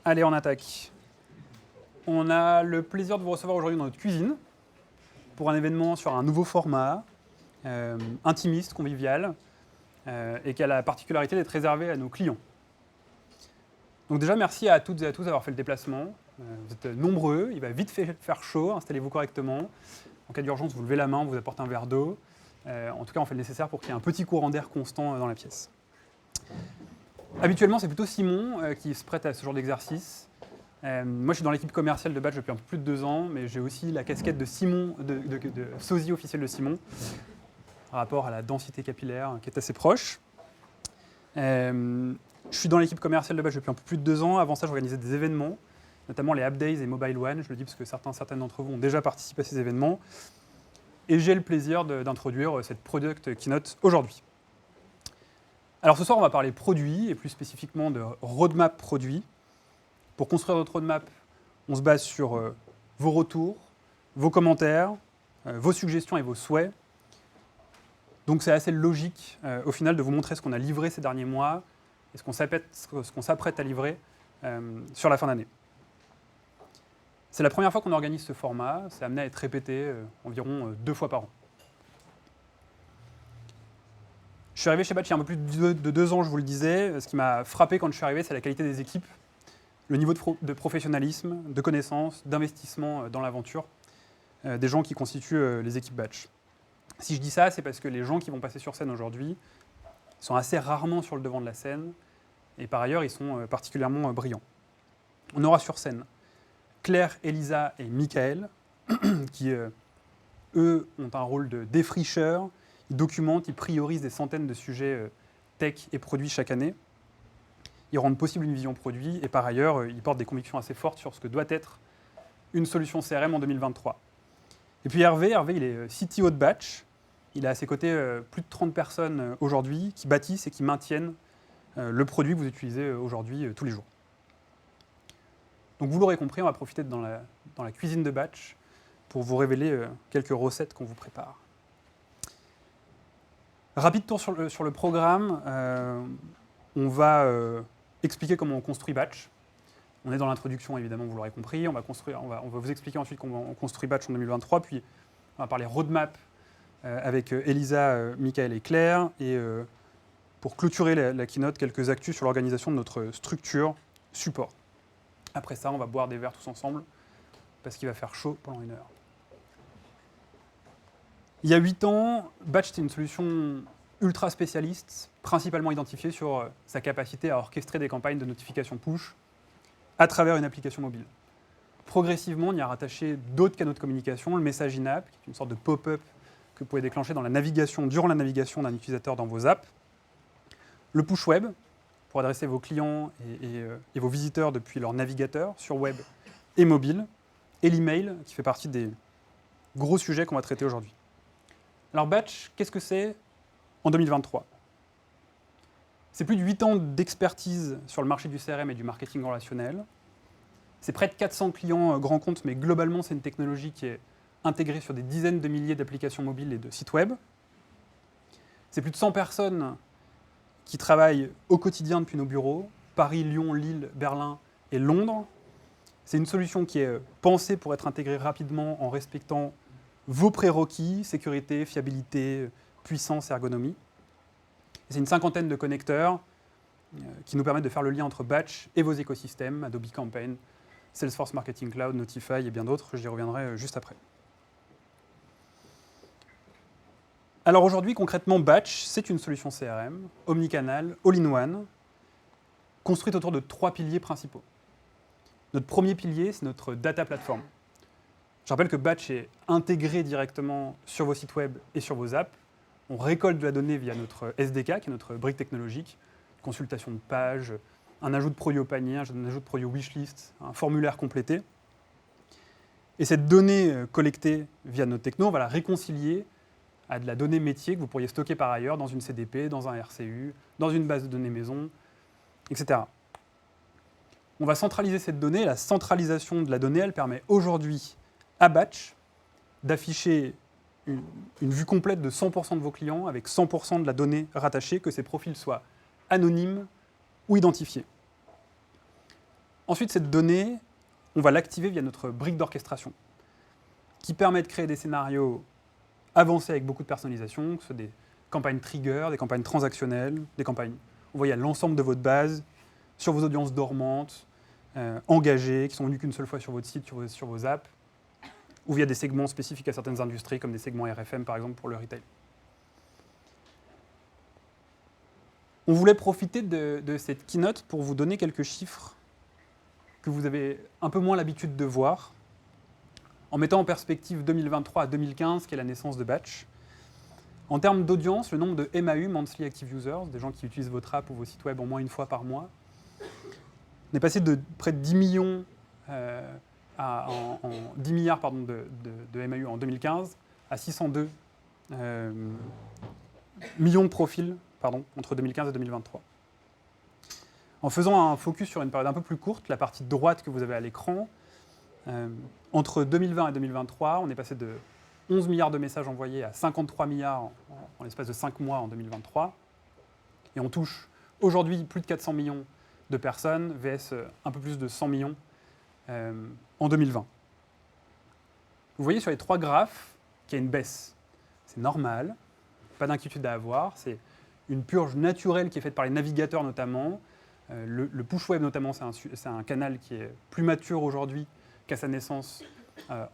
Allez, on attaque. On a le plaisir de vous recevoir aujourd'hui dans notre cuisine pour un événement sur un nouveau format, intimiste, convivial, et qui a la particularité d'être réservé à nos clients. Donc déjà, merci à toutes et à tous d'avoir fait le déplacement. Vous êtes nombreux, il va vite faire chaud, installez-vous correctement. En cas d'urgence, vous levez la main, on vous apporte un verre d'eau. En tout cas, on fait le nécessaire pour qu'il y ait un petit courant d'air constant dans la pièce. Habituellement, c'est plutôt Simon qui se prête à ce genre d'exercice. Moi, je suis dans l'équipe commerciale de Batch depuis un peu plus de 2 ans, mais j'ai aussi la casquette de Simon, de sosie officiel de Simon, par rapport à la densité capillaire qui est assez proche. Je suis dans l'équipe commerciale de Batch depuis un peu plus de 2 ans. Avant ça, j'organisais des événements, notamment les App Days et Mobile One. Je le dis parce que certaines d'entre vous ont déjà participé à ces événements. Et j'ai le plaisir d'introduire cette Product Keynote aujourd'hui. Alors ce soir, on va parler produits, et plus spécifiquement de roadmap produit. Pour construire notre roadmap, on se base sur vos retours, vos commentaires, vos suggestions et vos souhaits. Donc c'est assez logique, au final, de vous montrer ce qu'on a livré ces derniers mois et ce qu'on s'apprête à livrer sur la fin d'année. C'est la première fois qu'on organise ce format, c'est amené à être répété environ 2 fois par an. Je suis arrivé chez Batch il y a un peu plus de 2 ans, je vous le disais. Ce qui m'a frappé quand je suis arrivé, c'est la qualité des équipes, le niveau de professionnalisme, de connaissances, d'investissement dans l'aventure des gens qui constituent les équipes Batch. Si je dis ça, c'est parce que les gens qui vont passer sur scène aujourd'hui sont assez rarement sur le devant de la scène, et par ailleurs, ils sont particulièrement brillants. On aura sur scène Claire, Elisa et Michael, qui, eux, ont un rôle de défricheurs. Ils documentent, ils priorisent des centaines de sujets tech et produits chaque année. Ils rendent possible une vision produit, et par ailleurs, ils portent des convictions assez fortes sur ce que doit être une solution CRM en 2023. Et puis Hervé, il est CTO de Batch. Il a à ses côtés plus de 30 personnes aujourd'hui qui bâtissent et qui maintiennent le produit que vous utilisez aujourd'hui tous les jours. Donc vous l'aurez compris, on va profiter dans la cuisine de Batch pour vous révéler quelques recettes qu'on vous prépare. Rapide tour sur le programme. On va expliquer comment on construit Batch. On est dans l'introduction, évidemment, vous l'aurez compris. On va vous expliquer ensuite comment on construit Batch en 2023. Puis on va parler roadmap avec Elisa, Michael et Claire. Et pour clôturer la keynote, quelques actus sur l'organisation de notre structure support. Après ça, on va boire des verres tous ensemble parce qu'il va faire chaud pendant 1 heure. Il y a 8 ans, Batch était une solution ultra spécialiste, principalement identifiée sur sa capacité à orchestrer des campagnes de notification push à travers une application mobile. Progressivement, on y a rattaché d'autres canaux de communication, le message in-app, qui est une sorte de pop-up que vous pouvez déclencher durant la navigation d'un utilisateur dans vos apps, le push web, pour adresser vos clients et vos visiteurs depuis leur navigateur sur web et mobile, et l'email, qui fait partie des gros sujets qu'on va traiter aujourd'hui. Alors Batch, qu'est-ce que c'est en 2023 ? C'est plus de 8 ans d'expertise sur le marché du CRM et du marketing relationnel. C'est près de 400 clients grands comptes, mais globalement, c'est une technologie qui est intégrée sur des dizaines de milliers d'applications mobiles et de sites web. C'est plus de 100 personnes qui travaillent au quotidien depuis nos bureaux, Paris, Lyon, Lille, Berlin et Londres. C'est une solution qui est pensée pour être intégrée rapidement en respectant vos prérequis, sécurité, fiabilité, puissance, ergonomie. C'est une 50aine de connecteurs qui nous permettent de faire le lien entre Batch et vos écosystèmes, Adobe Campaign, Salesforce Marketing Cloud, Notify et bien d'autres. J'y reviendrai juste après. Alors aujourd'hui, concrètement, Batch, c'est une solution CRM, omnicanal, all-in-one, construite autour de 3 piliers principaux. Notre premier pilier, c'est notre data platform. Je rappelle que Batch est intégré directement sur vos sites web et sur vos apps. On récolte de la donnée via notre SDK, qui est notre brique technologique, consultation de pages, un ajout de produit au panier, un ajout de produit au wishlist, un formulaire complété. Et cette donnée collectée via notre techno, on va la réconcilier à de la donnée métier que vous pourriez stocker par ailleurs dans une CDP, dans un RCU, dans une base de données maison, etc. On va centraliser cette donnée. La centralisation de la donnée, elle permet aujourd'hui à Batch d'afficher une vue complète de 100% de vos clients avec 100% de la donnée rattachée, que ces profils soient anonymes ou identifiés. Ensuite, cette donnée, on va l'activer via notre brique d'orchestration, qui permet de créer des scénarios avancés avec beaucoup de personnalisation, que ce soit des campagnes trigger, des campagnes transactionnelles, des campagnes envoyées à l'ensemble de votre base, sur vos audiences dormantes, engagées, qui sont venues qu'une seule fois sur votre site, sur vos apps, ou via des segments spécifiques à certaines industries, comme des segments RFM par exemple pour le retail. On voulait profiter de cette keynote pour vous donner quelques chiffres que vous avez un peu moins l'habitude de voir, en mettant en perspective 2023 à 2015, qui est la naissance de Batch. En termes d'audience, le nombre de MAU, Monthly Active Users, des gens qui utilisent votre app ou vos sites web au moins une fois par mois, on est passé de près de 10 millions 10 milliards de MAU en 2015 à 602 millions de profils entre 2015 et 2023. En faisant un focus sur une période un peu plus courte, la partie droite que vous avez à l'écran, entre 2020 et 2023, on est passé de 11 milliards de messages envoyés à 53 milliards en l'espace de 5 mois en 2023. Et on touche aujourd'hui plus de 400 millions de personnes, VS un peu plus de 100 millions en 2020. Vous voyez sur les trois graphes qu'il y a une baisse. C'est normal, pas d'inquiétude à avoir. C'est une purge naturelle qui est faite par les navigateurs notamment. Le push web notamment, c'est un canal qui est plus mature aujourd'hui qu'à sa naissance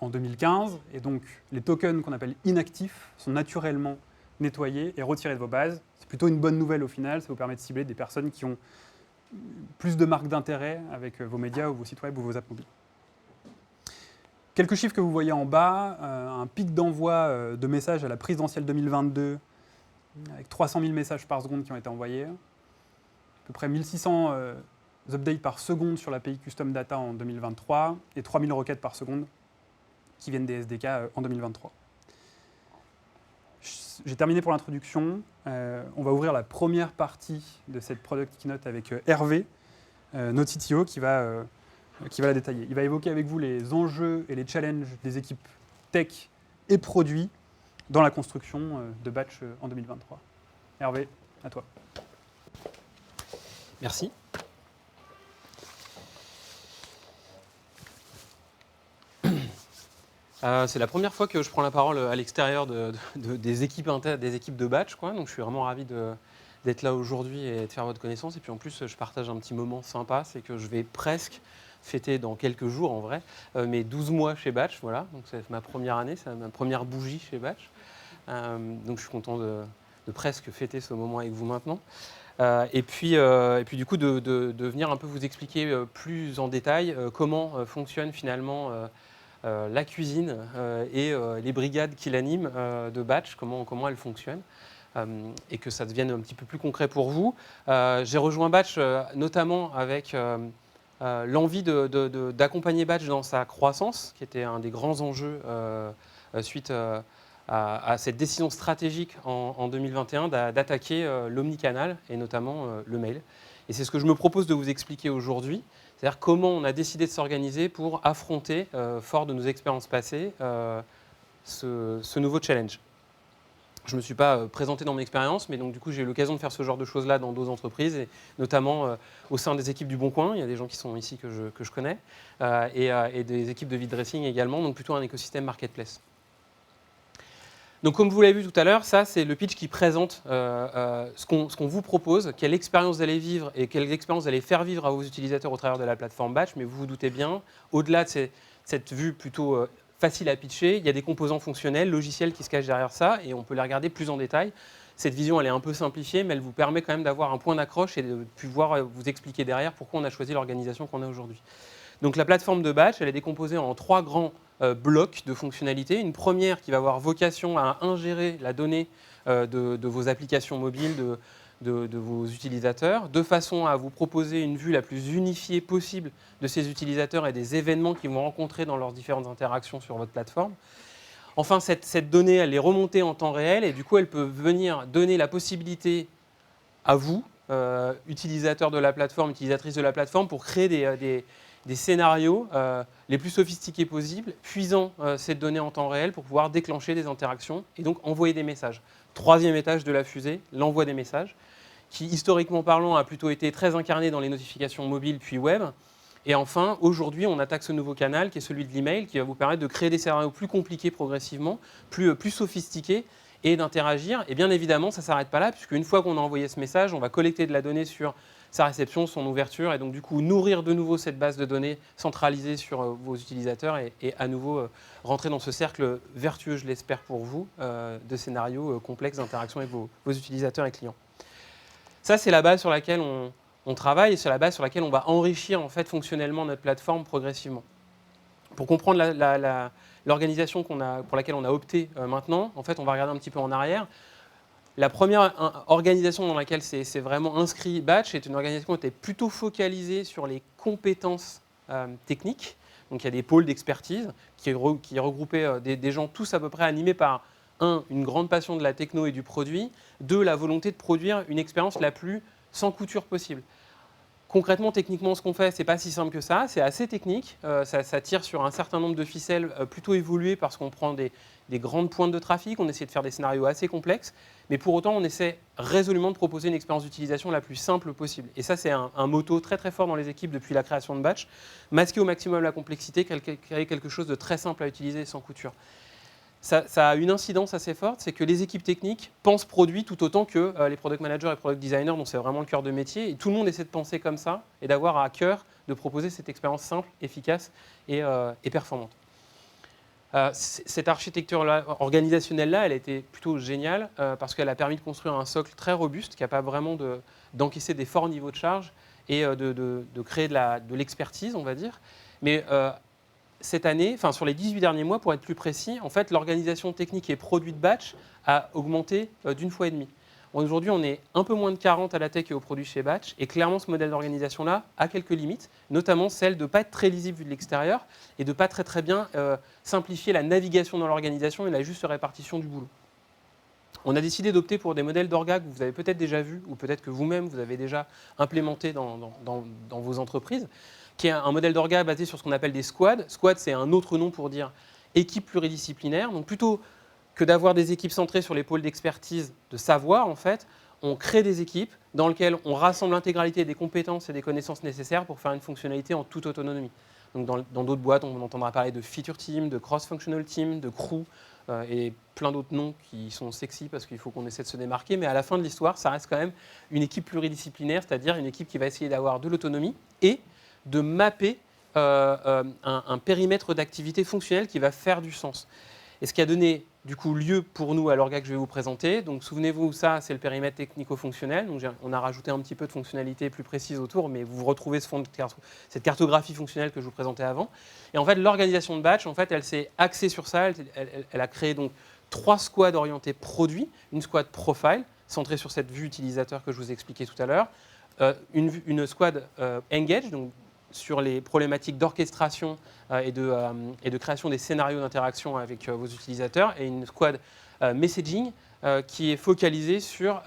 en 2015. Et donc les tokens qu'on appelle inactifs sont naturellement nettoyés et retirés de vos bases. C'est plutôt une bonne nouvelle au final. Ça vous permet de cibler des personnes qui ont plus de marques d'intérêt avec vos médias ou vos sites web ou vos apps mobiles. Quelques chiffres que vous voyez en bas, un pic d'envoi de messages à la présidentielle 2022 avec 300 000 messages par seconde qui ont été envoyés, à peu près 1600 updates par seconde sur l'API Custom Data en 2023 et 3000 requêtes par seconde qui viennent des SDK en 2023. J'ai terminé pour l'introduction. On va ouvrir la première partie de cette Product Keynote avec Hervé, notre CTO, qui va la détailler. Il va évoquer avec vous les enjeux et les challenges des équipes tech et produits dans la construction de Batch en 2023. Hervé, à toi. Merci. C'est la première fois que je prends la parole à l'extérieur des équipes de Batch, quoi. Donc je suis vraiment ravi d'être là aujourd'hui et de faire votre connaissance. Et puis en plus, je partage un petit moment sympa, c'est que je vais presque fêter dans quelques jours en vrai mes 12 mois chez Batch. Voilà. Donc c'est ma première année, c'est ma première bougie chez Batch. Donc je suis content de presque fêter ce moment avec vous maintenant. Et puis du coup de venir un peu vous expliquer plus en détail comment fonctionne finalement la cuisine et les brigades qui l'animent de Batch, comment elles fonctionnent, et que ça devienne un petit peu plus concret pour vous. J'ai rejoint Batch notamment avec l'envie d'accompagner Batch dans sa croissance, qui était un des grands enjeux suite à cette décision stratégique en 2021 d'attaquer l'omnicanal et notamment le mail. Et c'est ce que je me propose de vous expliquer aujourd'hui. C'est-à-dire comment on a décidé de s'organiser pour affronter, fort de nos expériences passées, ce nouveau challenge. Je ne me suis pas présenté dans mon expérience, mais donc du coup j'ai eu l'occasion de faire ce genre de choses-là dans d'autres entreprises, et notamment au sein des équipes du Bon Coin. Il y a des gens qui sont ici que je connais, et des équipes de vide dressing également, donc plutôt un écosystème marketplace. Donc comme vous l'avez vu tout à l'heure, ça c'est le pitch qui présente ce qu'on vous propose, quelle expérience vous allez vivre et quelle expérience vous allez faire vivre à vos utilisateurs au travers de la plateforme Batch. Mais vous vous doutez bien, au-delà de cette vue plutôt facile à pitcher, il y a des composants fonctionnels, logiciels qui se cachent derrière ça, et on peut les regarder plus en détail. Cette vision elle est un peu simplifiée, mais elle vous permet quand même d'avoir un point d'accroche et de pouvoir vous expliquer derrière pourquoi on a choisi l'organisation qu'on a aujourd'hui. Donc la plateforme de Batch, elle est décomposée en 3 grands blocs de fonctionnalités. Une première qui va avoir vocation à ingérer la donnée de vos applications mobiles, de vos utilisateurs, de façon à vous proposer une vue la plus unifiée possible de ces utilisateurs et des événements qu'ils vont rencontrer dans leurs différentes interactions sur votre plateforme. Enfin, cette donnée, elle est remontée en temps réel et du coup, elle peut venir donner la possibilité à vous, utilisateurs de la plateforme, utilisatrices de la plateforme, pour créer des scénarios les plus sophistiqués possibles, puisant cette donnée en temps réel pour pouvoir déclencher des interactions et donc envoyer des messages. 3e étage de la fusée, l'envoi des messages, qui historiquement parlant a plutôt été très incarné dans les notifications mobiles puis web. Et enfin, aujourd'hui, on attaque ce nouveau canal qui est celui de l'email, qui va vous permettre de créer des scénarios plus compliqués progressivement, plus sophistiqués, et d'interagir. Et bien évidemment, ça ne s'arrête pas là, puisque une fois qu'on a envoyé ce message, on va collecter de la donnée sur sa réception, son ouverture, et donc du coup nourrir de nouveau cette base de données centralisée sur vos utilisateurs et à nouveau rentrer dans ce cercle vertueux, je l'espère pour vous, de scénarios complexes d'interaction avec vos utilisateurs et clients. Ça, c'est la base sur laquelle on travaille et c'est la base sur laquelle on va enrichir en fait, fonctionnellement notre plateforme progressivement. Pour comprendre l'organisation pour laquelle on a opté maintenant, en fait, on va regarder un petit peu en arrière. La première organisation dans laquelle c'est vraiment inscrit Batch est une organisation qui était plutôt focalisée sur les compétences techniques. Donc il y a des pôles d'expertise qui regroupaient des gens tous à peu près animés par une grande passion de la techno et du produit, deux, la volonté de produire une expérience la plus sans couture possible. Concrètement, techniquement, ce qu'on fait, ce n'est pas si simple que ça. C'est assez technique. Ça tire sur un certain nombre de ficelles plutôt évoluées parce qu'on prend des grandes pointes de trafic. On essaie de faire des scénarios assez complexes. Mais pour autant, on essaie résolument de proposer une expérience d'utilisation la plus simple possible. Et ça, c'est un motto très très fort dans les équipes depuis la création de Batch. Masquer au maximum la complexité, créer quelque chose de très simple à utiliser sans couture. Ça a une incidence assez forte, c'est que les équipes techniques pensent produit tout autant que les product managers et product designers, dont c'est vraiment le cœur de métier. Et tout le monde essaie de penser comme ça et d'avoir à cœur de proposer cette expérience simple, efficace et performante. Cette architecture-là, organisationnelle-là, elle a été plutôt géniale parce qu'elle a permis de construire un socle très robuste, capable vraiment d'encaisser des forts niveaux de charge et de créer de l'expertise, on va dire. Mais cette année, enfin sur les 18 derniers mois, pour être plus précis, en fait, l'organisation technique et produit de Batch a augmenté d'une fois et demie. Aujourd'hui, on est un peu moins de 40 à la tech et au produit chez Batch, et clairement, ce modèle d'organisation-là a quelques limites, notamment celle de ne pas être très lisible vu de l'extérieur et de ne pas très bien simplifier la navigation dans l'organisation et la juste répartition du boulot. On a décidé d'opter pour des modèles d'orga que vous avez peut-être déjà vus, ou peut-être que vous-même, vous avez déjà implémenté dans vos entreprises, qui est un modèle d'orga basé sur ce qu'on appelle des squads. Squad, c'est un autre nom pour dire équipe pluridisciplinaire. Donc plutôt que d'avoir des équipes centrées sur les pôles d'expertise, de savoir en fait, on crée des équipes dans lesquelles on rassemble l'intégralité des compétences et des connaissances nécessaires pour faire une fonctionnalité en toute autonomie. Donc dans d'autres boîtes, on entendra parler de feature team, de cross-functional team, de crew et plein d'autres noms qui sont sexy parce qu'il faut qu'on essaie de se démarquer. Mais à la fin de l'histoire, ça reste quand même une équipe pluridisciplinaire, c'est-à-dire une équipe qui va essayer d'avoir de l'autonomie et de mapper un périmètre d'activité fonctionnelle qui va faire du sens. Et ce qui a donné du coup lieu pour nous à l'orga que je vais vous présenter. Donc souvenez-vous, ça c'est le périmètre technico-fonctionnel. Donc on a rajouté un petit peu de fonctionnalité plus précise autour, mais vous retrouvez cette cartographie fonctionnelle que je vous présentais avant. Et en fait, l'organisation de Batch, en fait, elle s'est axée sur ça. Elle a créé donc 3 squads orientés produits, une squad profile centrée sur cette vue utilisateur que je vous ai expliqué tout à l'heure, une squad engage, donc sur les problématiques d'orchestration et de création des scénarios d'interaction avec vos utilisateurs, et une squad messaging qui est focalisée sur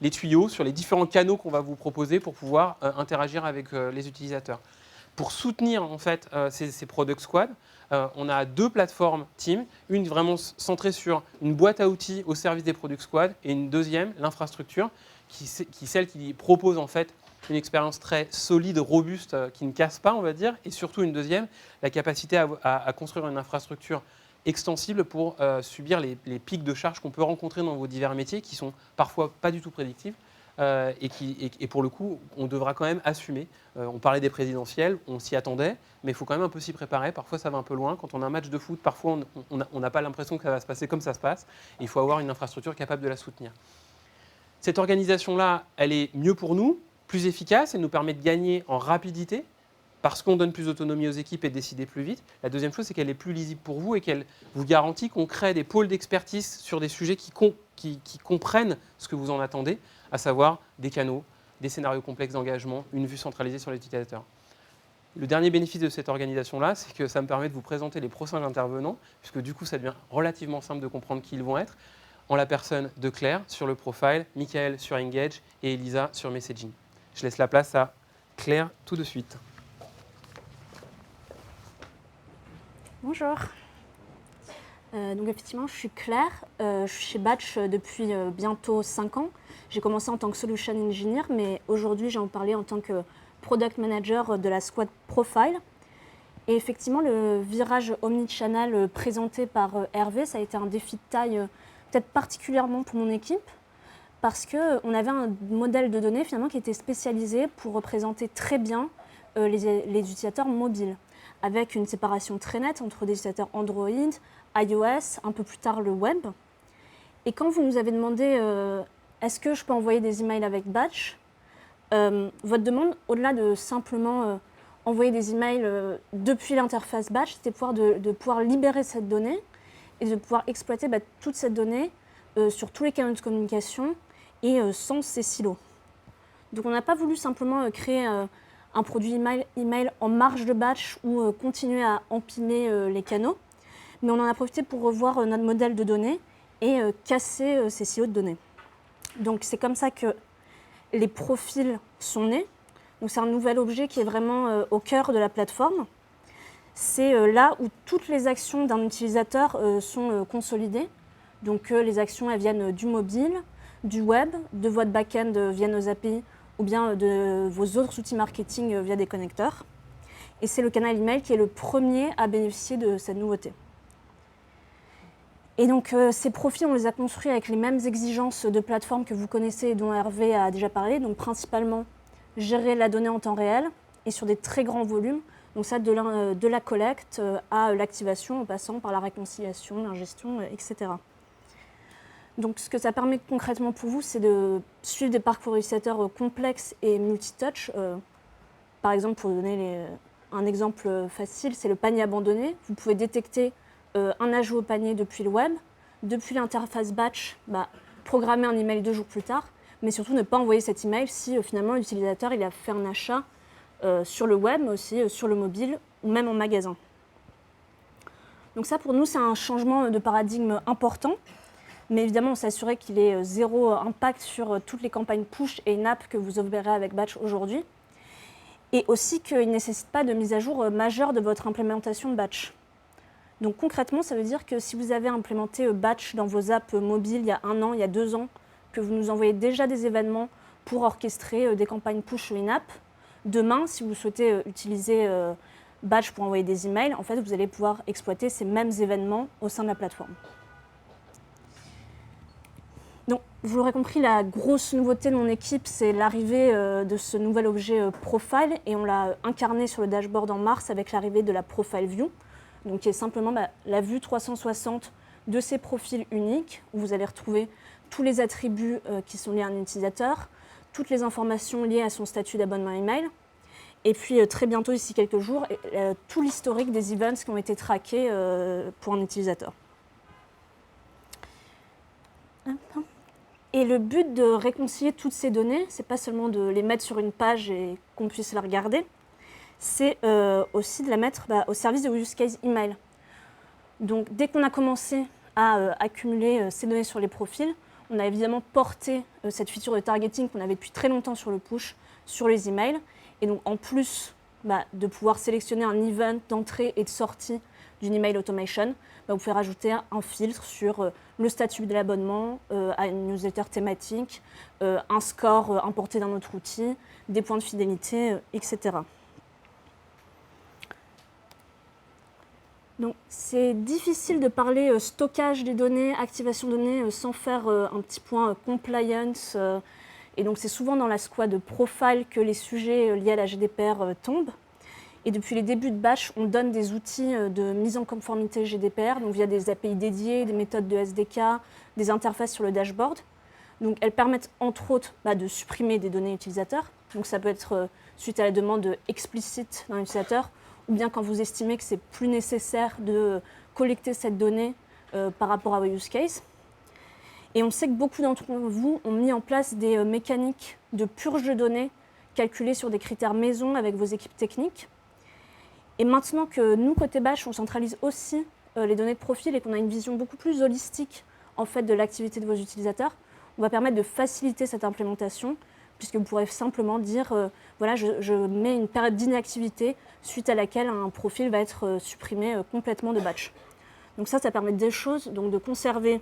les tuyaux, sur les différents canaux qu'on va vous proposer pour pouvoir interagir avec les utilisateurs. Pour soutenir en fait ces product squads, on a 2 plateformes team, une vraiment centrée sur une boîte à outils au service des product squads, et une deuxième, l'infrastructure, celle qui propose en fait une expérience très solide, robuste, qui ne casse pas, on va dire, et surtout une deuxième, la capacité à construire une infrastructure extensible pour subir les pics de charge qu'on peut rencontrer dans vos divers métiers, qui sont parfois pas du tout prédictibles, et pour le coup, on devra quand même assumer. On parlait des présidentielles, on s'y attendait, mais il faut quand même un peu s'y préparer. Parfois, ça va un peu loin. Quand on a un match de foot, parfois, on n'a pas l'impression que ça va se passer comme ça se passe. Et il faut avoir une infrastructure capable de la soutenir. Cette organisation-là, elle est mieux pour nous, plus efficace, elle nous permet de gagner en rapidité parce qu'on donne plus d'autonomie aux équipes et de décider plus vite. La deuxième chose, c'est qu'elle est plus lisible pour vous et qu'elle vous garantit qu'on crée des pôles d'expertise sur des sujets qui comprennent ce que vous en attendez, à savoir des canaux, des scénarios complexes d'engagement, une vue centralisée sur l'utilisateur. Le dernier bénéfice de cette organisation-là, c'est que ça me permet de vous présenter les prochains intervenants, puisque du coup, ça devient relativement simple de comprendre qui ils vont être, en la personne de Claire sur le profile, Michael sur Engage et Elisa sur Messaging. Je laisse la place à Claire tout de suite. Bonjour. Donc effectivement, je suis Claire. Je suis chez Batch depuis bientôt 5 ans. J'ai commencé en tant que Solution Engineer, mais aujourd'hui, j'ai en parlé en tant que product manager de la squad Profile. Et effectivement, le virage omnichannel présenté par Hervé, ça a été un défi de taille peut-être particulièrement pour mon équipe, parce qu'on avait un modèle de données finalement qui était spécialisé pour représenter très bien les utilisateurs mobiles, avec une séparation très nette entre des utilisateurs Android, iOS, un peu plus tard le web. Et quand vous nous avez demandé est-ce que je peux envoyer des emails avec Batch, votre demande, au-delà de simplement envoyer des emails depuis l'interface Batch, c'était de pouvoir libérer cette donnée et de pouvoir exploiter toute cette donnée sur tous les canaux de communication et sans ces silos. Donc on n'a pas voulu simplement créer un produit email en marge de Batch ou continuer à empiler les canaux, mais on en a profité pour revoir notre modèle de données et casser ces silos de données. Donc c'est comme ça que les profils sont nés. Donc c'est un nouvel objet qui est vraiment au cœur de la plateforme. C'est là où toutes les actions d'un utilisateur sont consolidées. Donc les actions elles viennent du mobile, du web, de votre back-end via nos API ou bien de vos autres outils marketing via des connecteurs. Et c'est le canal email qui est le premier à bénéficier de cette nouveauté. Et donc ces profils, on les a construits avec les mêmes exigences de plateforme que vous connaissez et dont Hervé a déjà parlé, donc principalement gérer la donnée en temps réel et sur des très grands volumes. Donc ça, de la collecte à l'activation en passant par la réconciliation, l'ingestion, etc. Donc ce que ça permet concrètement pour vous, c'est de suivre des parcours utilisateurs complexes et multitouch. Par exemple, pour donner un exemple facile, c'est le panier abandonné. Vous pouvez détecter un ajout au panier depuis le web, depuis l'interface Batch, programmer un email 2 jours plus tard, mais surtout ne pas envoyer cet email si finalement l'utilisateur il a fait un achat sur le web, mais aussi sur le mobile ou même en magasin. Donc ça pour nous c'est un changement de paradigme important, mais évidemment on s'assurait qu'il ait zéro impact sur toutes les campagnes push et in-app que vous opérez avec Batch aujourd'hui, et aussi qu'il ne nécessite pas de mise à jour majeure de votre implémentation de Batch. Donc concrètement ça veut dire que si vous avez implémenté Batch dans vos apps mobiles il y a 1 an, il y a 2 ans, que vous nous envoyez déjà des événements pour orchestrer des campagnes push ou in-app. Demain, si vous souhaitez utiliser Batch pour envoyer des emails, en fait, vous allez pouvoir exploiter ces mêmes événements au sein de la plateforme. Donc, vous l'aurez compris, la grosse nouveauté de mon équipe, c'est l'arrivée de ce nouvel objet Profile, et on l'a incarné sur le dashboard en mars avec l'arrivée de la Profile View, donc qui est simplement la vue 360 de ces profils uniques, où vous allez retrouver tous les attributs qui sont liés à un utilisateur, toutes les informations liées à son statut d'abonnement email, et puis très bientôt, d'ici quelques jours, tout l'historique des events qui ont été traqués pour un utilisateur. Et le but de réconcilier toutes ces données, c'est pas seulement de les mettre sur une page et qu'on puisse la regarder, c'est aussi de la mettre au service de use case email. Donc dès qu'on a commencé à accumuler ces données sur les profils, on a évidemment porté cette feature de targeting qu'on avait depuis très longtemps sur le push, sur les emails. Et donc en plus de pouvoir sélectionner un event d'entrée et de sortie d'une email automation, vous pouvez rajouter un filtre sur le statut de l'abonnement, à une newsletter thématique, un score importé d'un autre outil, des points de fidélité, etc. Donc, c'est difficile de parler stockage des données, activation de données sans faire un petit point compliance. Et donc, c'est souvent dans la squad Profile que les sujets liés à la GDPR tombent. Et depuis les débuts de Batch, on donne des outils de mise en conformité GDPR, donc via des API dédiées, des méthodes de SDK, des interfaces sur le dashboard. Donc, elles permettent entre autres de supprimer des données utilisateurs. Donc, ça peut être suite à la demande explicite d'un utilisateur, ou bien quand vous estimez que c'est plus nécessaire de collecter cette donnée par rapport à vos use cases. Et on sait que beaucoup d'entre vous ont mis en place des mécaniques de purge de données calculées sur des critères maison avec vos équipes techniques. Et maintenant que nous, côté Batch, on centralise aussi les données de profil et qu'on a une vision beaucoup plus holistique en fait, de l'activité de vos utilisateurs, on va permettre de faciliter cette implémentation, puisque vous pourrez simplement dire, voilà, je mets une période d'inactivité suite à laquelle un profil va être supprimé complètement de Batch. Donc ça permet deux choses, donc de conserver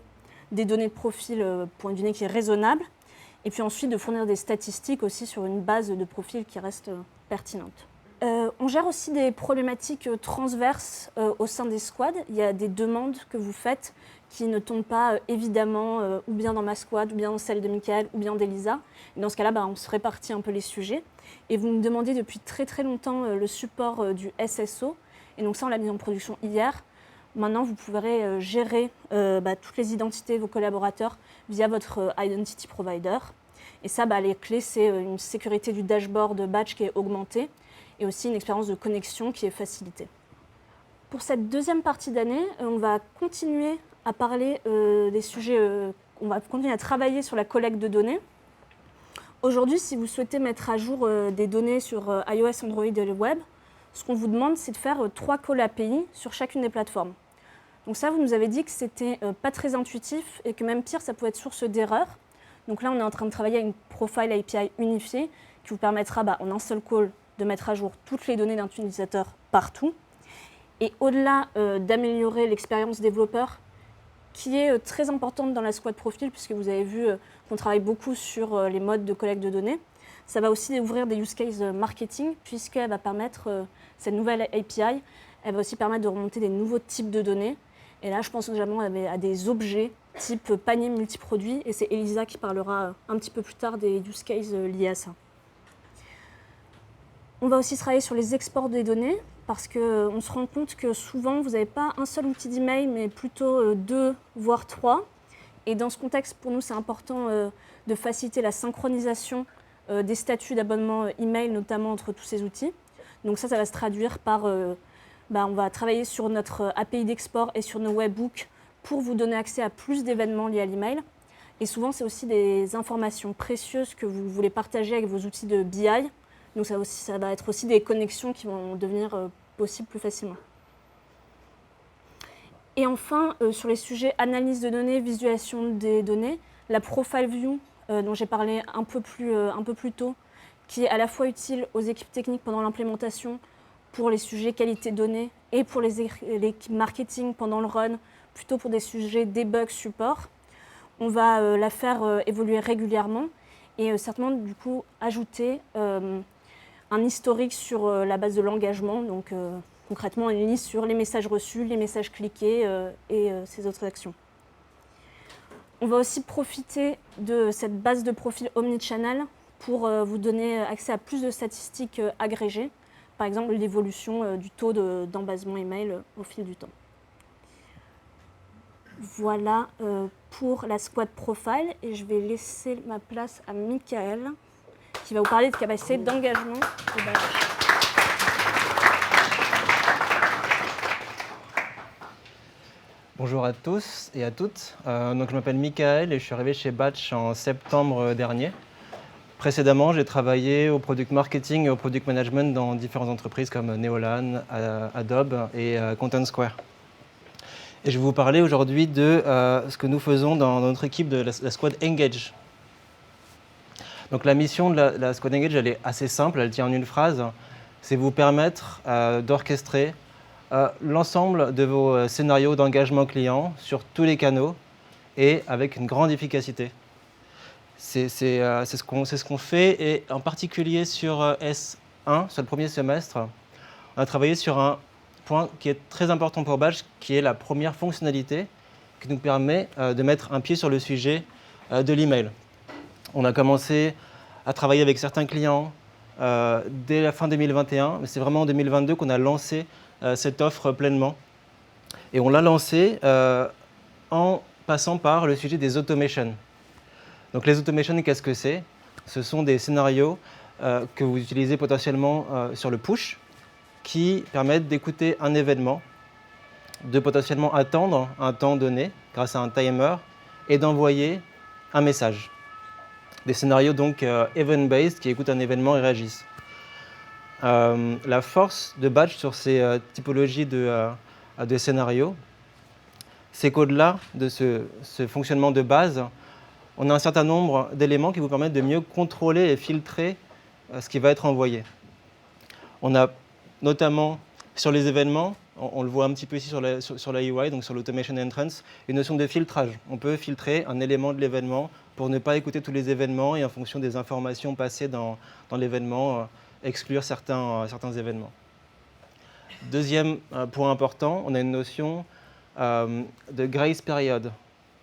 des données de profil pour une donnée qui est raisonnable, Et puis ensuite de fournir des statistiques aussi sur une base de profils qui reste pertinente. On gère aussi des problématiques transverses au sein des squads. Il y a des demandes que vous faites qui ne tombent pas évidemment ou bien dans ma squad, ou bien dans celle de Michael, ou bien d'Elisa. Et dans ce cas-là, on se répartit un peu les sujets. Et vous me demandez depuis très très longtemps le support du SSO. Et donc ça, on l'a mis en production hier. Maintenant, vous pourrez gérer toutes les identités de vos collaborateurs via votre Identity Provider. Et ça, les clés, c'est une sécurité du dashboard Batch qui est augmentée et aussi une expérience de connexion qui est facilitée. Pour cette deuxième partie d'année, on va continuer à parler des sujets, on va continuer à travailler sur la collecte de données. Aujourd'hui, si vous souhaitez mettre à jour des données sur iOS, Android et le web, ce qu'on vous demande, c'est de faire 3 calls API sur chacune des plateformes. Donc ça, vous nous avez dit que c'était pas très intuitif et que même pire, ça pouvait être source d'erreur. Donc là, on est en train de travailler à une profile API unifiée qui vous permettra en un seul call de mettre à jour toutes les données d'un utilisateur partout. Et au-delà d'améliorer l'expérience développeur, qui est très importante dans la squad profil, puisque vous avez vu qu'on travaille beaucoup sur les modes de collecte de données, ça va aussi ouvrir des use cases marketing, puisqu'elle va permettre, cette nouvelle API, elle va aussi permettre de remonter des nouveaux types de données. Et là, je pense notamment à des objets type panier multiproduit, et c'est Elisa qui parlera un petit peu plus tard des use cases liés à ça. On va aussi travailler sur les exports des données, parce qu'on se rend compte que souvent, vous n'avez pas un seul outil d'email, mais plutôt 2, voire 3. Et dans ce contexte, pour nous, c'est important de faciliter la synchronisation des statuts d'abonnement email, notamment entre tous ces outils. Donc ça va se traduire par... on va travailler sur notre API d'export et sur nos webhooks pour vous donner accès à plus d'événements liés à l'email. Et souvent, c'est aussi des informations précieuses que vous voulez partager avec vos outils de BI. Donc ça va être aussi des connexions qui vont devenir possibles plus facilement. Et enfin, sur les sujets analyse de données, visualisation des données, la profile view dont j'ai parlé un peu plus tôt, qui est à la fois utile aux équipes techniques pendant l'implémentation, pour les sujets qualité données et pour l'équipe marketing pendant le run, plutôt pour des sujets debug support. On va la faire évoluer régulièrement et certainement du coup ajouter un historique sur la base de l'engagement, donc concrètement une liste sur les messages reçus, les messages cliqués et ces autres actions. On va aussi profiter de cette base de profil omnichannel pour vous donner accès à plus de statistiques agrégées, par exemple l'évolution du taux d'embasement email au fil du temps. Voilà pour la squad profile et je vais laisser ma place à Michael qui va vous parler de capacité d'engagement. Bonjour à tous et à toutes. Donc je m'appelle Michael et je suis arrivé chez Batch en septembre dernier. Précédemment, j'ai travaillé au product marketing et au product management dans différentes entreprises comme Neolan, Adobe et Content Square. Et je vais vous parler aujourd'hui de ce que nous faisons dans notre équipe de la squad Engage. Donc la mission de la squad Engage, elle est assez simple, elle tient en une phrase. C'est vous permettre d'orchestrer l'ensemble de vos scénarios d'engagement client sur tous les canaux et avec une grande efficacité. C'est ce qu'on fait et en particulier sur S1, sur le premier semestre, on a travaillé sur un point qui est très important pour Batch, qui est la première fonctionnalité qui nous permet de mettre un pied sur le sujet de l'email. On a commencé à travailler avec certains clients dès la fin 2021, mais c'est vraiment en 2022 qu'on a lancé cette offre pleinement. Et on l'a lancée en passant par le sujet des automations. Donc les automations, qu'est-ce que c'est? Ce sont des scénarios que vous utilisez potentiellement sur le push, qui permettent d'écouter un événement, de potentiellement attendre un temps donné grâce à un timer et d'envoyer un message. Des scénarios donc event-based qui écoutent un événement et réagissent. La force de Batch sur ces typologies de scénarios, c'est qu'au-delà de ce fonctionnement de base, on a un certain nombre d'éléments qui vous permettent de mieux contrôler et filtrer ce qui va être envoyé. On a notamment sur les événements, on le voit un petit peu ici sur la UI, donc sur l'automation entrance, une notion de filtrage. On peut filtrer un élément de l'événement pour ne pas écouter tous les événements et en fonction des informations passées dans l'événement, exclure certains événements. Deuxième point important, on a une notion de grace period.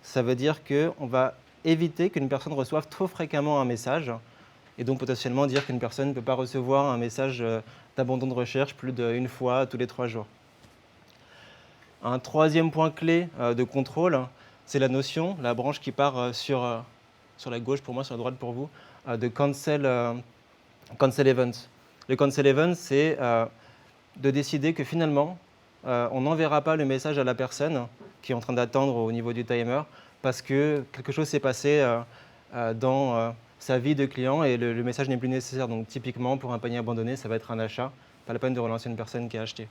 Ça veut dire qu'on va éviter qu'une personne reçoive trop fréquemment un message et donc potentiellement dire qu'une personne ne peut pas recevoir un message d'abandon de recherche plus d'une fois tous les 3 jours. Un troisième point clé de contrôle, c'est la notion, la branche qui part sur la gauche pour moi, sur la droite pour vous, de cancel event. Le cancel event, c'est de décider que finalement, on n'enverra pas le message à la personne qui est en train d'attendre au niveau du timer parce que quelque chose s'est passé dans sa vie de client et le message n'est plus nécessaire. Donc typiquement, pour un panier abandonné, ça va être un achat. Pas la peine de relancer une personne qui a acheté.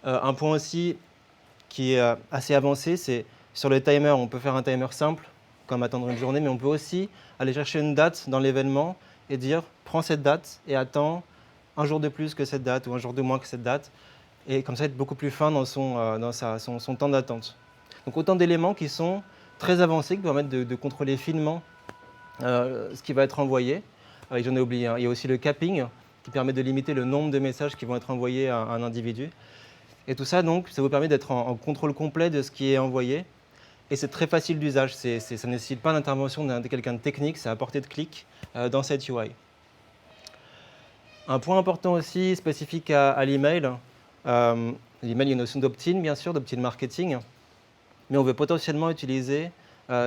Un point aussi qui est assez avancé, c'est sur le timer, on peut faire un timer simple, comme attendre une journée, mais on peut aussi aller chercher une date dans l'événement et dire « prends cette date et attends un jour de plus que cette date ou un jour de moins que cette date ». Et comme ça, être beaucoup plus fin dans son temps d'attente. Donc autant d'éléments qui sont très avancés, qui permettent de contrôler finement ce qui va être envoyé. J'en ai oublié, il y a aussi le capping, qui permet de limiter le nombre de messages qui vont être envoyés à un individu. Et tout ça, donc, ça vous permet d'être en contrôle complet de ce qui est envoyé. Et c'est très facile d'usage. Ça ne nécessite pas l'intervention de quelqu'un de technique, c'est à portée de clic dans cette UI. Un point important aussi, spécifique à l'email. L'email, il y a une notion d'opt-in, bien sûr, d'opt-in marketing. Mais on veut potentiellement utiliser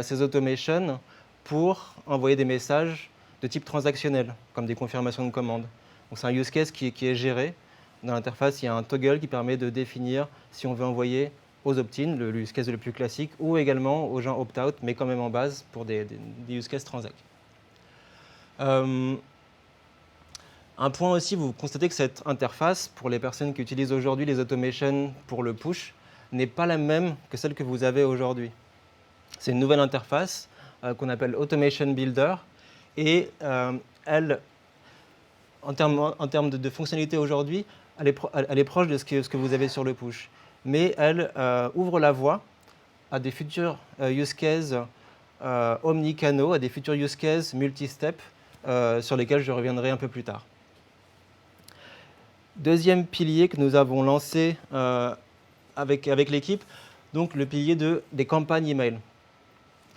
ces automations pour envoyer des messages de type transactionnel, comme des confirmations de commandes. Donc c'est un use case qui est géré. Dans l'interface, il y a un toggle qui permet de définir si on veut envoyer aux opt-in, le use case le plus classique, ou également aux gens opt-out, mais quand même en base pour des use cases transac. Un point aussi, vous constatez que cette interface, pour les personnes qui utilisent aujourd'hui les automations pour le push, n'est pas la même que celle que vous avez aujourd'hui. C'est une nouvelle interface qu'on appelle Automation Builder, et elle, en termes de fonctionnalité aujourd'hui, elle est proche de ce que vous avez sur le push. Mais elle ouvre la voie à des futurs use cases omnicanaux, à des futurs use cases multi-step sur lesquels je reviendrai un peu plus tard. Deuxième pilier que nous avons lancé avec l'équipe, donc le pilier des campagnes email.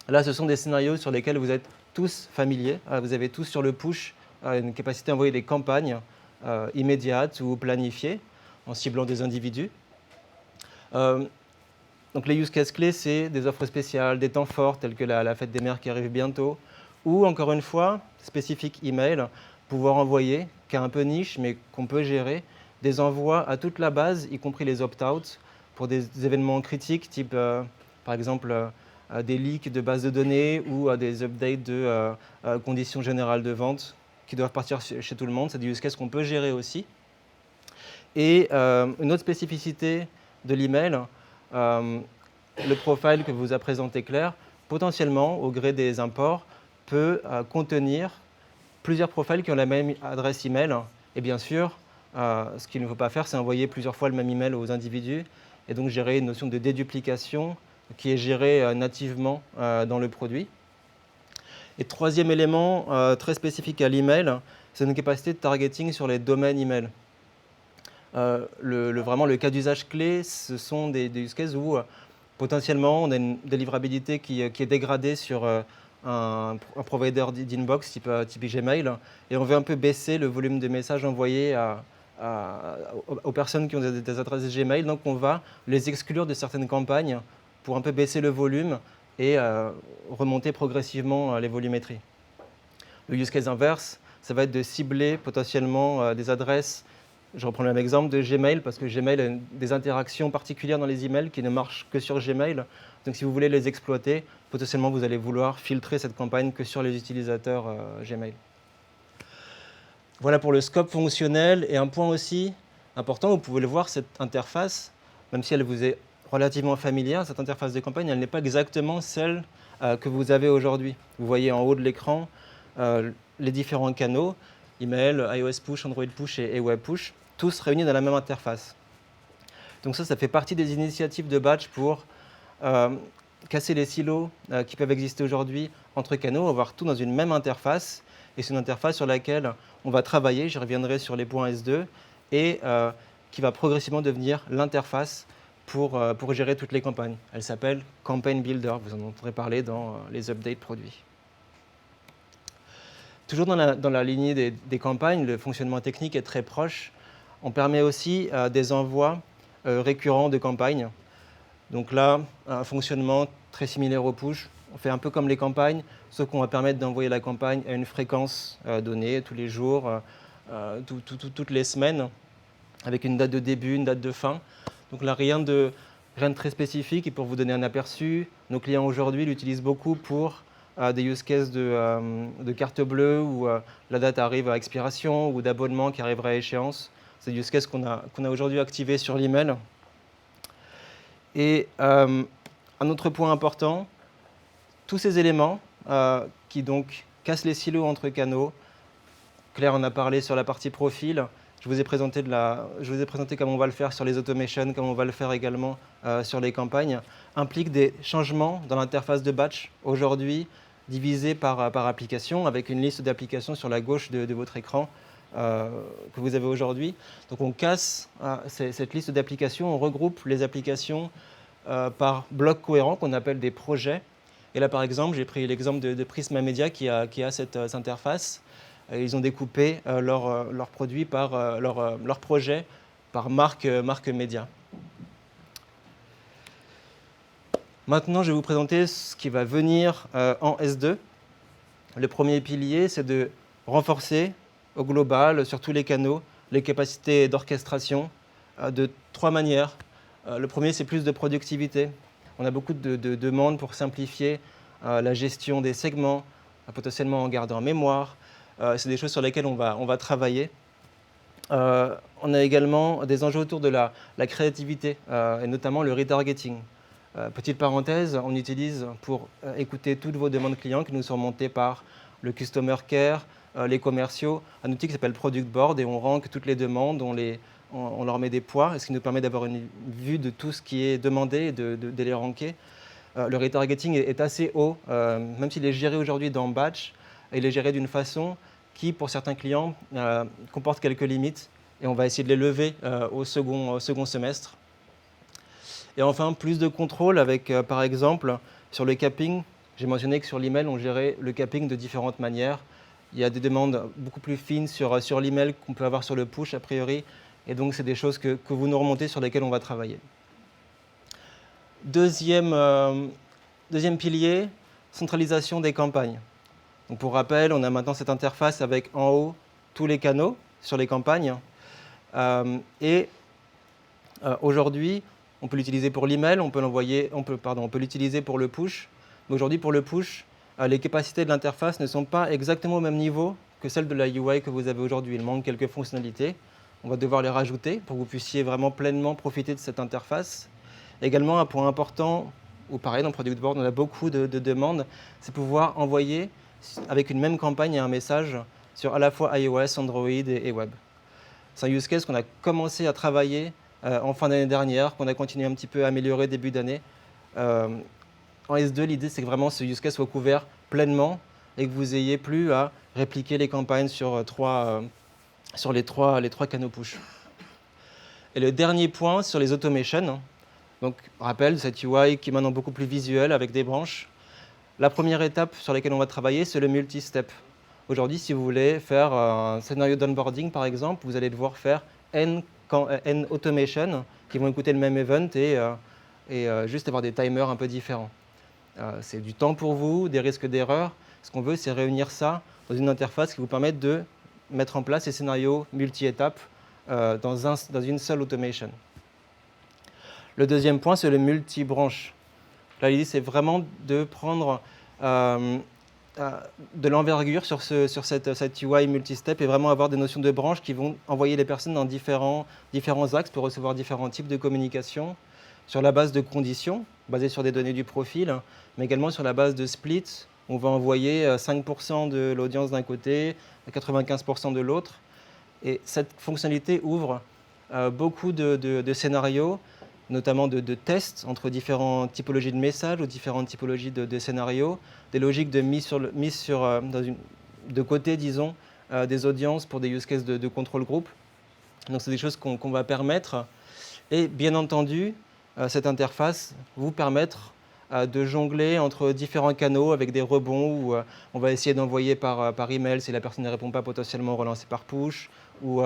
Là, ce sont des scénarios sur lesquels vous êtes tous familiers. Vous avez tous sur le push une capacité à envoyer des campagnes immédiates ou planifiées en ciblant des individus. Donc les use cases clés, c'est des offres spéciales, des temps forts tels que la fête des mères qui arrive bientôt, ou encore une fois, spécifique email, pouvoir envoyer, qui est un peu niche mais qu'on peut gérer, des envois à toute la base, y compris les opt-out, pour des événements critiques, type par exemple des leaks de bases de données ou des updates de conditions générales de vente qui doivent partir chez tout le monde. C'est des use cases qu'on peut gérer aussi. Et une autre spécificité de l'email, le profile que vous a présenté Claire, potentiellement, au gré des imports, peut contenir plusieurs profils qui ont la même adresse email. Et bien sûr, ce qu'il ne faut pas faire, c'est envoyer plusieurs fois le même email aux individus et donc gérer une notion de déduplication qui est gérée nativement dans le produit. Et troisième élément très spécifique à l'email, c'est une capacité de targeting sur les domaines email. Vraiment, le cas d'usage clé, ce sont des use cases où potentiellement on a une délivrabilité qui est dégradée sur un provider d'inbox type Gmail et on veut un peu baisser le volume de messages envoyés aux personnes qui ont des adresses Gmail. Donc on va les exclure de certaines campagnes pour un peu baisser le volume et remonter progressivement les volumétries. Le use case inverse, ça va être de cibler potentiellement des adresses. Je reprends le même exemple de Gmail parce que Gmail a des interactions particulières dans les emails qui ne marchent que sur Gmail. Donc si vous voulez les exploiter, potentiellement vous allez vouloir filtrer cette campagne que sur les utilisateurs Gmail. Voilà pour le scope fonctionnel. Et un point aussi important, vous pouvez le voir, cette interface, même si elle vous est relativement familière, cette interface de campagne, elle n'est pas exactement celle que vous avez aujourd'hui. Vous voyez en haut de l'écran les différents canaux, email, iOS push, Android push et web push, tous réunis dans la même interface. Donc ça fait partie des initiatives de Batch pour casser les silos qui peuvent exister aujourd'hui entre canaux, avoir tout dans une même interface. Et c'est une interface sur laquelle on va travailler, j'y reviendrai sur les points S2, et qui va progressivement devenir l'interface pour gérer toutes les campagnes. Elle s'appelle Campaign Builder, vous en entendrez parler dans les updates produits. Toujours dans la lignée des campagnes, le fonctionnement technique est très proche. On permet aussi des envois récurrents de campagnes. Donc là, un fonctionnement très similaire au push. On fait un peu comme les campagnes, sauf qu'on va permettre d'envoyer la campagne à une fréquence donnée, tous les jours, toutes les semaines, avec une date de début, une date de fin. Donc là, rien de très spécifique. Et pour vous donner un aperçu, nos clients aujourd'hui l'utilisent beaucoup pour des use cases de carte bleue où la date arrive à expiration ou d'abonnement qui arrivera à échéance. C'est des use cases qu'on a aujourd'hui activés sur l'email. Et un autre point important, tous ces éléments qui donc cassent les silos entre canaux, Claire en a parlé sur la partie profil, je vous ai présenté comment on va le faire sur les automations, comment on va le faire également sur les campagnes, impliquent des changements dans l'interface de batch, aujourd'hui divisée par application, avec une liste d'applications sur la gauche de votre écran que vous avez aujourd'hui. Donc on casse cette liste d'applications, on regroupe les applications par blocs cohérents qu'on appelle des projets. Et là, par exemple, j'ai pris l'exemple de Prisma Media qui a cette interface. Ils ont découpé leurs produits par leur projet par marque média. Maintenant, je vais vous présenter ce qui va venir en S2. Le premier pilier, c'est de renforcer au global, sur tous les canaux, les capacités d'orchestration de 3 manières. Le premier, c'est plus de productivité. On a beaucoup de demandes pour simplifier la gestion des segments, potentiellement en garder en mémoire. C'est des choses sur lesquelles on va travailler. On a également des enjeux autour de la créativité, et notamment le retargeting. Petite parenthèse, on utilise pour écouter toutes vos demandes clients qui nous sont montées par le Customer Care, les commerciaux, un outil qui s'appelle Product Board, et on rank toutes les demandes, on leur met des poids, ce qui nous permet d'avoir une vue de tout ce qui est demandé et de les ranker. Le retargeting est assez haut, même s'il est géré aujourd'hui dans Batch, il est géré d'une façon qui, pour certains clients, comporte quelques limites, et on va essayer de les lever au second semestre. Et enfin, plus de contrôle avec, par exemple, sur le capping. J'ai mentionné que sur l'email, on gérait le capping de différentes manières. Il y a des demandes beaucoup plus fines sur l'email qu'on peut avoir sur le push, a priori. Et donc, c'est des choses que vous nous remontez sur lesquelles on va travailler. Deuxième pilier, centralisation des campagnes. Donc, pour rappel, on a maintenant cette interface avec en haut tous les canaux sur les campagnes. Aujourd'hui, on peut l'utiliser pour l'email, on peut l'utiliser pour le push. Mais aujourd'hui, pour le push, les capacités de l'interface ne sont pas exactement au même niveau que celles de la UI que vous avez aujourd'hui. Il manque quelques fonctionnalités. On va devoir les rajouter pour que vous puissiez vraiment pleinement profiter de cette interface. Également, un point important, ou pareil, dans Product Board, on a beaucoup de demandes, c'est pouvoir envoyer avec une même campagne un message sur à la fois iOS, Android et web. C'est un use case qu'on a commencé à travailler en fin d'année dernière, qu'on a continué un petit peu à améliorer début d'année. En S2, l'idée, c'est que vraiment ce use case soit couvert pleinement et que vous n'ayez plus à répliquer les campagnes sur les trois canaux push. Et le dernier point sur les automations. Donc, rappel, cette UI qui est maintenant beaucoup plus visuelle avec des branches. La première étape sur laquelle on va travailler, c'est le multi-step. Aujourd'hui, si vous voulez faire un scénario d'onboarding, par exemple, vous allez devoir faire N automation qui vont écouter le même event et juste avoir des timers un peu différents. C'est du temps pour vous, des risques d'erreur. Ce qu'on veut, c'est réunir ça dans une interface qui vous permette de mettre en place ces scénarios multi-étapes dans une seule automation. Le deuxième point, c'est le multi-branche. Là, l'idée, c'est vraiment de prendre de l'envergure sur cette UI multi-step et vraiment avoir des notions de branches qui vont envoyer les personnes dans différents axes pour recevoir différents types de communication sur la base de conditions, basées sur des données du profil, mais également sur la base de splits. On va envoyer 5% de l'audience d'un côté, 95% de l'autre. Et cette fonctionnalité ouvre beaucoup de scénarios notamment de tests entre différentes typologies de messages ou différentes typologies de scénarios, des logiques de mise de côté, disons, des audiences pour des use cases de contrôle groupe. Donc c'est des choses qu'on va permettre. Et bien entendu, cette interface vous permettre de jongler entre différents canaux avec des rebonds où on va essayer d'envoyer par email si la personne ne répond pas, potentiellement relancer par push, ou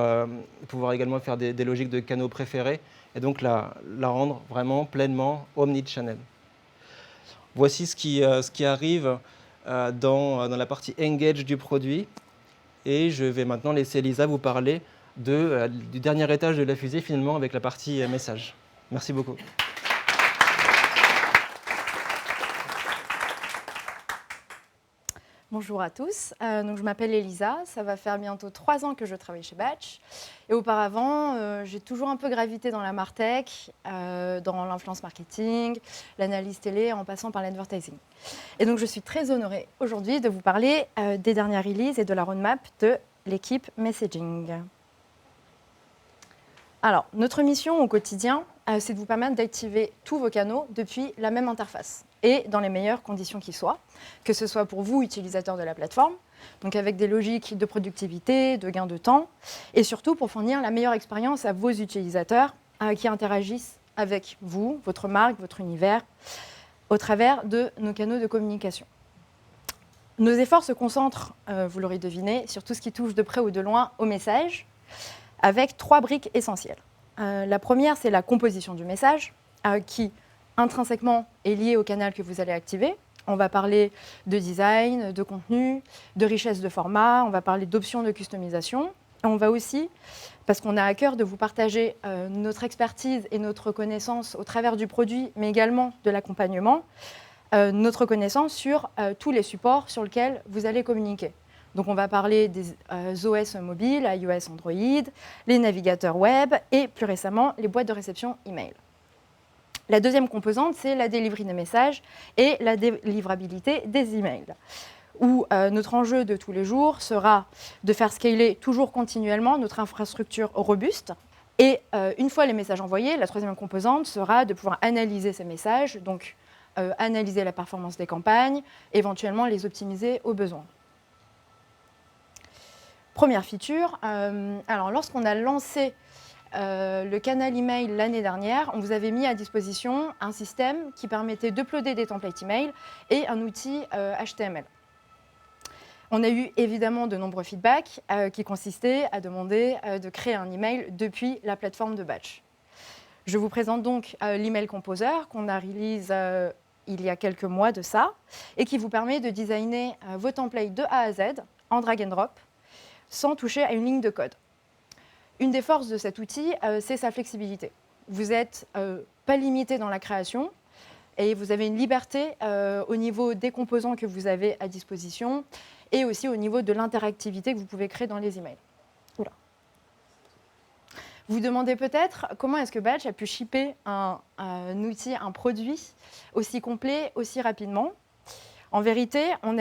pouvoir également faire des logiques de canaux préférés et donc la rendre vraiment pleinement omnichannel. Voici ce qui arrive dans la partie Engage du produit. Et je vais maintenant laisser Lisa vous parler du dernier étage de la fusée, finalement, avec la partie message. Merci beaucoup. Bonjour à tous, donc je m'appelle Elisa, ça va faire bientôt 3 ans que je travaille chez Batch. Et auparavant, j'ai toujours un peu gravité dans la martech, dans l'influence marketing, l'analyse télé, en passant par l'advertising. Et donc je suis très honorée aujourd'hui de vous parler des dernières releases et de la roadmap de l'équipe Messaging. Alors, notre mission au quotidien, c'est de vous permettre d'activer tous vos canaux depuis la même interface et dans les meilleures conditions qui soient, que ce soit pour vous, utilisateurs de la plateforme, donc avec des logiques de productivité, de gain de temps, et surtout pour fournir la meilleure expérience à vos utilisateurs qui interagissent avec vous, votre marque, votre univers, au travers de nos canaux de communication. Nos efforts se concentrent, vous l'aurez deviné, sur tout ce qui touche de près ou de loin au message, avec 3 briques essentielles. La première, c'est la composition du message, qui intrinsèquement est liée au canal que vous allez activer. On va parler de design, de contenu, de richesse de format, on va parler d'options de customisation. On va aussi, parce qu'on a à cœur de vous partager notre expertise et notre connaissance au travers du produit, mais également de l'accompagnement, notre connaissance sur tous les supports sur lesquels vous allez communiquer. Donc on va parler des OS mobiles, iOS, Android, les navigateurs web et plus récemment les boîtes de réception email. La deuxième composante, c'est la delivery des messages et la délivrabilité des emails, où notre enjeu de tous les jours sera de faire scaler toujours continuellement notre infrastructure robuste. Et une fois les messages envoyés, la troisième composante sera de pouvoir analyser ces messages, donc analyser la performance des campagnes, éventuellement les optimiser au besoin. Première feature, alors lorsqu'on a lancé le canal email l'année dernière, on vous avait mis à disposition un système qui permettait d'uploader des templates email et un outil HTML. On a eu évidemment de nombreux feedbacks qui consistaient à demander de créer un email depuis la plateforme de Batch. Je vous présente donc l'email composer qu'on a release il y a quelques mois de ça et qui vous permet de designer vos templates de A à Z en drag and drop sans toucher à une ligne de code. Une des forces de cet outil, c'est sa flexibilité. Vous n'êtes pas limité dans la création et vous avez une liberté au niveau des composants que vous avez à disposition et aussi au niveau de l'interactivité que vous pouvez créer dans les emails. Oula. Vous vous demandez peut-être comment est-ce que Batch a pu shipper un outil, un produit aussi complet, aussi rapidement. En vérité, on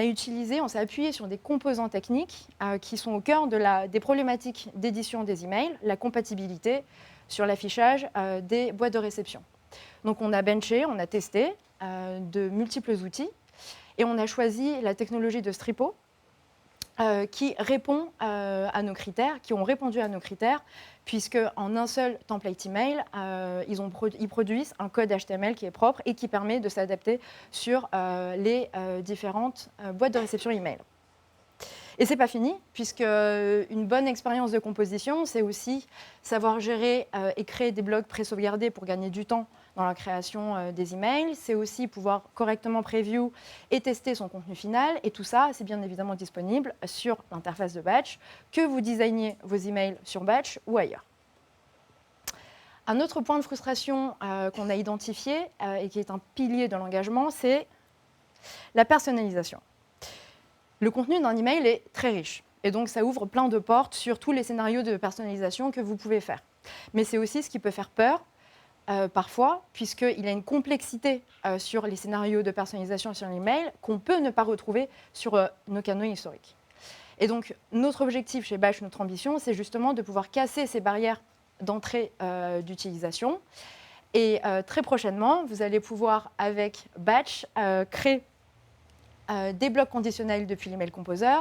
s'est appuyé sur des composants techniques qui sont au cœur des problématiques d'édition des emails, la compatibilité sur l'affichage des boîtes de réception. Donc on a benché, on a testé de multiples outils et on a choisi la technologie de Stripo qui répond à nos critères, qui ont répondu à nos critères, puisque en un seul template email, ils produisent un code HTML qui est propre et qui permet de s'adapter sur les différentes boîtes de réception email. Et c'est pas fini, puisque une bonne expérience de composition, c'est aussi savoir gérer et créer des blocs pré-sauvegardés pour gagner du temps dans la création des emails. C'est aussi pouvoir correctement preview et tester son contenu final. Et tout ça, c'est bien évidemment disponible sur l'interface de Batch, que vous designiez vos emails sur Batch ou ailleurs. Un autre point de frustration qu'on a identifié et qui est un pilier de l'engagement, c'est la personnalisation. Le contenu d'un email est très riche et donc ça ouvre plein de portes sur tous les scénarios de personnalisation que vous pouvez faire. Mais c'est aussi ce qui peut faire peur parfois, puisqu'il y a une complexité sur les scénarios de personnalisation sur l'email qu'on peut ne pas retrouver sur nos canaux historiques. Et donc notre objectif chez Batch, notre ambition, c'est justement de pouvoir casser ces barrières d'entrée d'utilisation Et très prochainement, vous allez pouvoir, avec Batch, créer des blocs conditionnels depuis l'email composer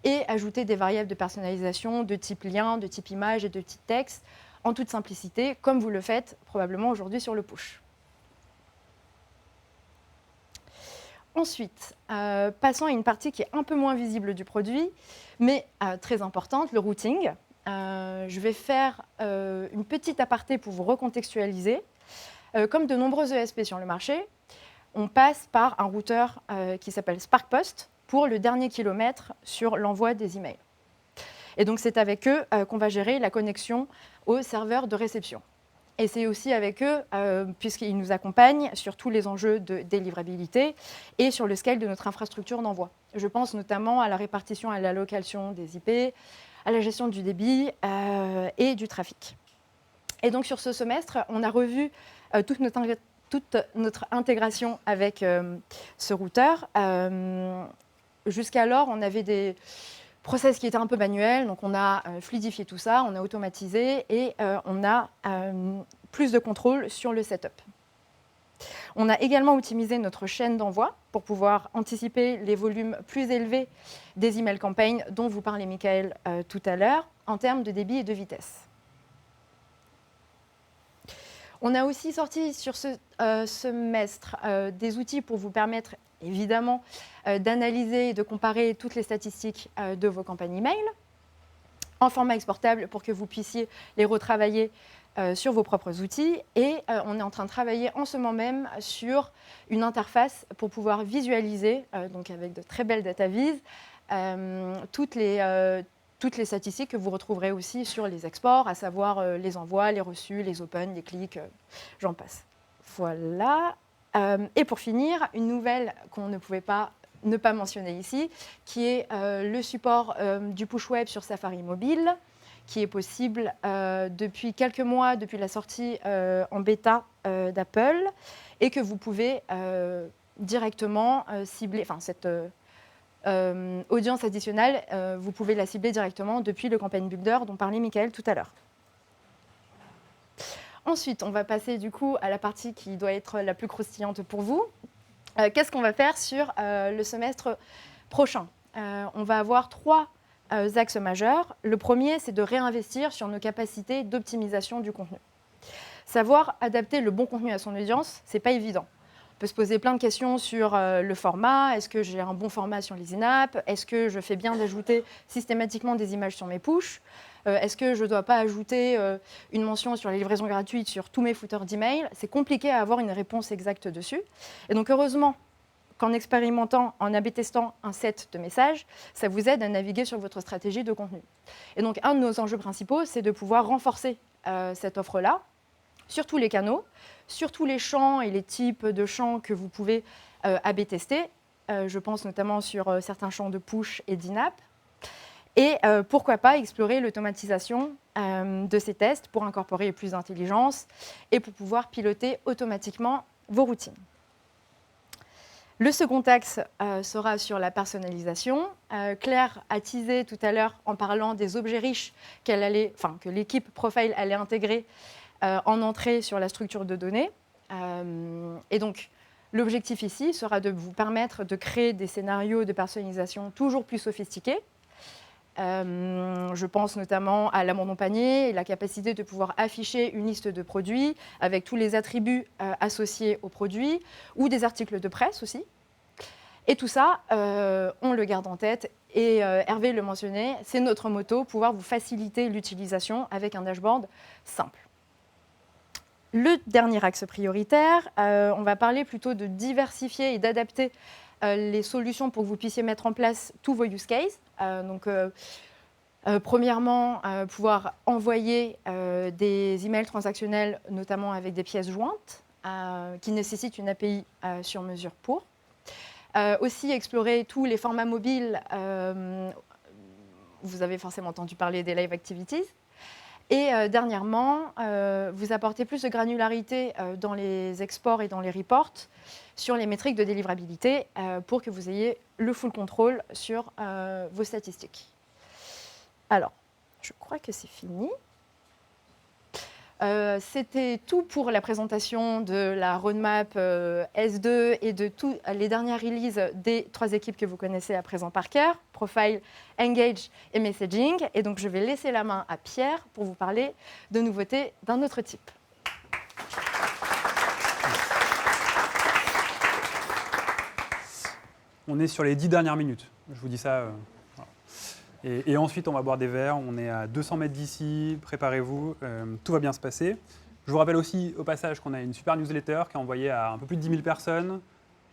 et ajouter des variables de personnalisation de type lien, de type image et de type texte en toute simplicité, comme vous le faites probablement aujourd'hui sur le push. Ensuite, passons à une partie qui est un peu moins visible du produit, mais très importante, le routing. Je vais faire une petite aparté pour vous recontextualiser. Comme de nombreux ESP sur le marché, on passe par un routeur qui s'appelle SparkPost pour le dernier kilomètre sur l'envoi des emails. Et donc, c'est avec eux qu'on va gérer la connexion au serveur de réception. Et c'est aussi avec eux, puisqu'ils nous accompagnent sur tous les enjeux de délivrabilité et sur le scale de notre infrastructure d'envoi. Je pense notamment à la répartition et à l'allocation des IP, à la gestion du débit et du trafic. Et donc, sur ce semestre, on a revu toute notre intégration avec ce routeur. Jusqu'alors, on avait des process qui étaient un peu manuels, donc on a fluidifié tout ça, on a automatisé et on a plus de contrôle sur le setup. On a également optimisé notre chaîne d'envoi pour pouvoir anticiper les volumes plus élevés des email campaigns dont vous parlait Michael tout à l'heure, en termes de débit et de vitesse. On a aussi sorti sur ce semestre des outils pour vous permettre, évidemment, d'analyser et de comparer toutes les statistiques de vos campagnes email en format exportable pour que vous puissiez les retravailler sur vos propres outils. Et on est en train de travailler en ce moment même sur une interface pour pouvoir visualiser, donc avec de très belles data viz, toutes les statistiques que vous retrouverez aussi sur les exports, à savoir les envois, les reçus, les opens, les clics, j'en passe. Voilà. Et pour finir, une nouvelle qu'on ne pouvait pas ne pas mentionner ici, qui est le support du push web sur Safari mobile, qui est possible depuis quelques mois, depuis la sortie en bêta d'Apple, et que vous pouvez directement cibler, enfin cette audience additionnelle, vous pouvez la cibler directement depuis le Campaign Builder dont parlait Michael tout à l'heure. Ensuite, on va passer du coup à la partie qui doit être la plus croustillante pour vous. Qu'est-ce qu'on va faire sur le semestre prochain? On va avoir 3 axes majeurs. Le premier, c'est de réinvestir sur nos capacités d'optimisation du contenu. Savoir adapter le bon contenu à son audience, ce n'est pas évident. On peut se poser plein de questions sur le format. Est-ce que j'ai un bon format sur les in-app? Est-ce que je fais bien d'ajouter systématiquement des images sur mes push? Est-ce que je ne dois pas ajouter une mention sur les livraisons gratuites sur tous mes footers d'email? C'est compliqué à avoir une réponse exacte dessus. Et donc, heureusement, qu'en expérimentant, en A/B testant un set de messages, ça vous aide à naviguer sur votre stratégie de contenu. Et donc, un de nos enjeux principaux, c'est de pouvoir renforcer cette offre-là sur tous les canaux, sur tous les champs et les types de champs que vous pouvez A/B tester. Je pense notamment sur certains champs de push et d'in-app. Et pourquoi pas explorer l'automatisation de ces tests pour incorporer plus d'intelligence et pour pouvoir piloter automatiquement vos routines. Le second axe sera sur la personnalisation. Claire a teasé tout à l'heure en parlant des objets riches que l'équipe Profile allait intégrer en entrée sur la structure de données. Et donc, l'objectif ici sera de vous permettre de créer des scénarios de personnalisation toujours plus sophistiqués. Je pense notamment à l'abandon panier et la capacité de pouvoir afficher une liste de produits avec tous les attributs associés aux produits ou des articles de presse aussi. Et tout ça, on le garde en tête et Hervé le mentionnait, c'est notre motto, pouvoir vous faciliter l'utilisation avec un dashboard simple. Le dernier axe prioritaire, on va parler plutôt de diversifier et d'adapter les solutions pour que vous puissiez mettre en place tous vos use cases. Premièrement, pouvoir envoyer des emails transactionnels, notamment avec des pièces jointes, qui nécessitent une API sur mesure pour. Aussi explorer tous les formats mobiles. Vous avez forcément entendu parler des live activities. Et dernièrement, vous apporter plus de granularité dans les exports et dans les reports sur les métriques de délivrabilité pour que vous ayez le full contrôle sur vos statistiques. Alors, je crois que c'est fini. C'était tout pour la présentation de la roadmap S2 et de toutes les dernières releases des 3 équipes que vous connaissez à présent par cœur, Profile, Engage et Messaging. Et donc, je vais laisser la main à Pierre pour vous parler de nouveautés d'un autre type. On est sur les 10 dernières minutes. Je vous dis ça. Voilà. Et ensuite, on va boire des verres. On est à 200 mètres d'ici. Préparez-vous. Tout va bien se passer. Je vous rappelle aussi au passage qu'on a une super newsletter qui est envoyée à un peu plus de 10 000 personnes.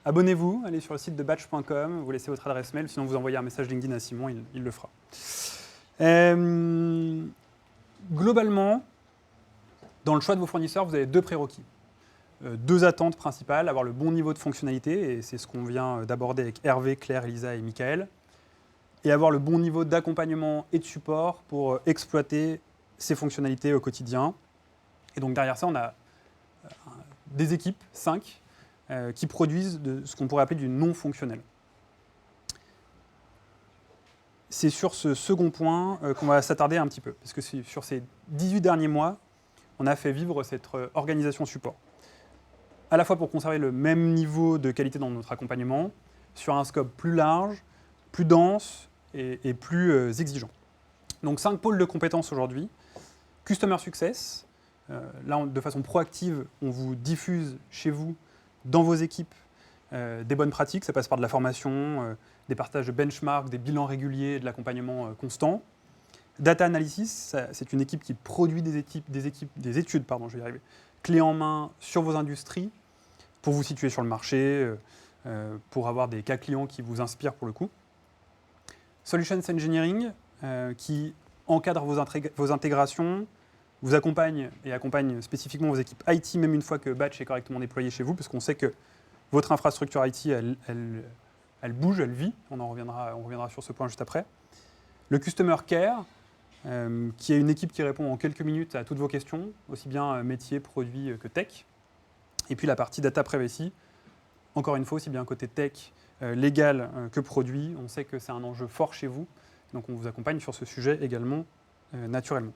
Abonnez-vous, allez sur le site de batch.com, vous laissez votre adresse mail, sinon vous envoyez un message LinkedIn à Simon, il le fera. Globalement, dans le choix de vos fournisseurs, vous avez 2 prérequis. 2 attentes principales, avoir le bon niveau de fonctionnalité, et c'est ce qu'on vient d'aborder avec Hervé, Claire, Elisa et Michael, et avoir le bon niveau d'accompagnement et de support pour exploiter ces fonctionnalités au quotidien. Et donc derrière ça, on a des équipes, 5, qui produisent de ce qu'on pourrait appeler du non fonctionnel. C'est sur ce second point qu'on va s'attarder un petit peu, parce que sur ces 18 derniers mois, on a fait vivre cette organisation support. À la fois pour conserver le même niveau de qualité dans notre accompagnement, sur un scope plus large, plus dense et plus exigeant. Donc 5 pôles de compétences aujourd'hui. Customer Success, là de façon proactive, on vous diffuse chez vous, dans vos équipes, des bonnes pratiques. Ça passe par de la formation, des partages de benchmarks, des bilans réguliers, de l'accompagnement constant. Data Analysis, c'est une équipe qui produit des études, clés en main sur vos industries, pour vous situer sur le marché, pour avoir des cas clients qui vous inspirent pour le coup. Solutions Engineering, qui encadre vos intégrations, vous accompagne et accompagne spécifiquement vos équipes IT, même une fois que Batch est correctement déployé chez vous, parce qu'on sait que votre infrastructure IT, elle bouge, elle vit. On reviendra sur ce point juste après. Le Customer Care, qui est une équipe qui répond en quelques minutes à toutes vos questions, aussi bien métier, produit que tech. Et puis la partie Data Privacy, encore une fois, aussi bien côté tech, légal que produit. On sait que c'est un enjeu fort chez vous, donc on vous accompagne sur ce sujet également, naturellement.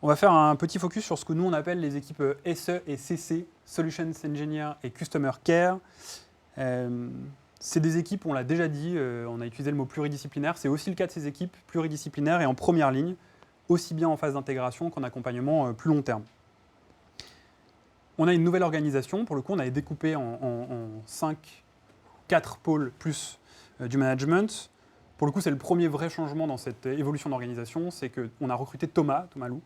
On va faire un petit focus sur ce que nous on appelle les équipes SE et CC, Solutions Engineer et Customer Care. C'est des équipes, on l'a déjà dit, on a utilisé le mot pluridisciplinaire, c'est aussi le cas de ces équipes pluridisciplinaires et en première ligne, aussi bien en phase d'intégration qu'en accompagnement plus long terme. On a une nouvelle organisation, pour le coup on avait découpé en 4 pôles plus du management. Pour le coup, c'est le premier vrai changement dans cette évolution d'organisation, c'est qu'on a recruté Thomas Lou,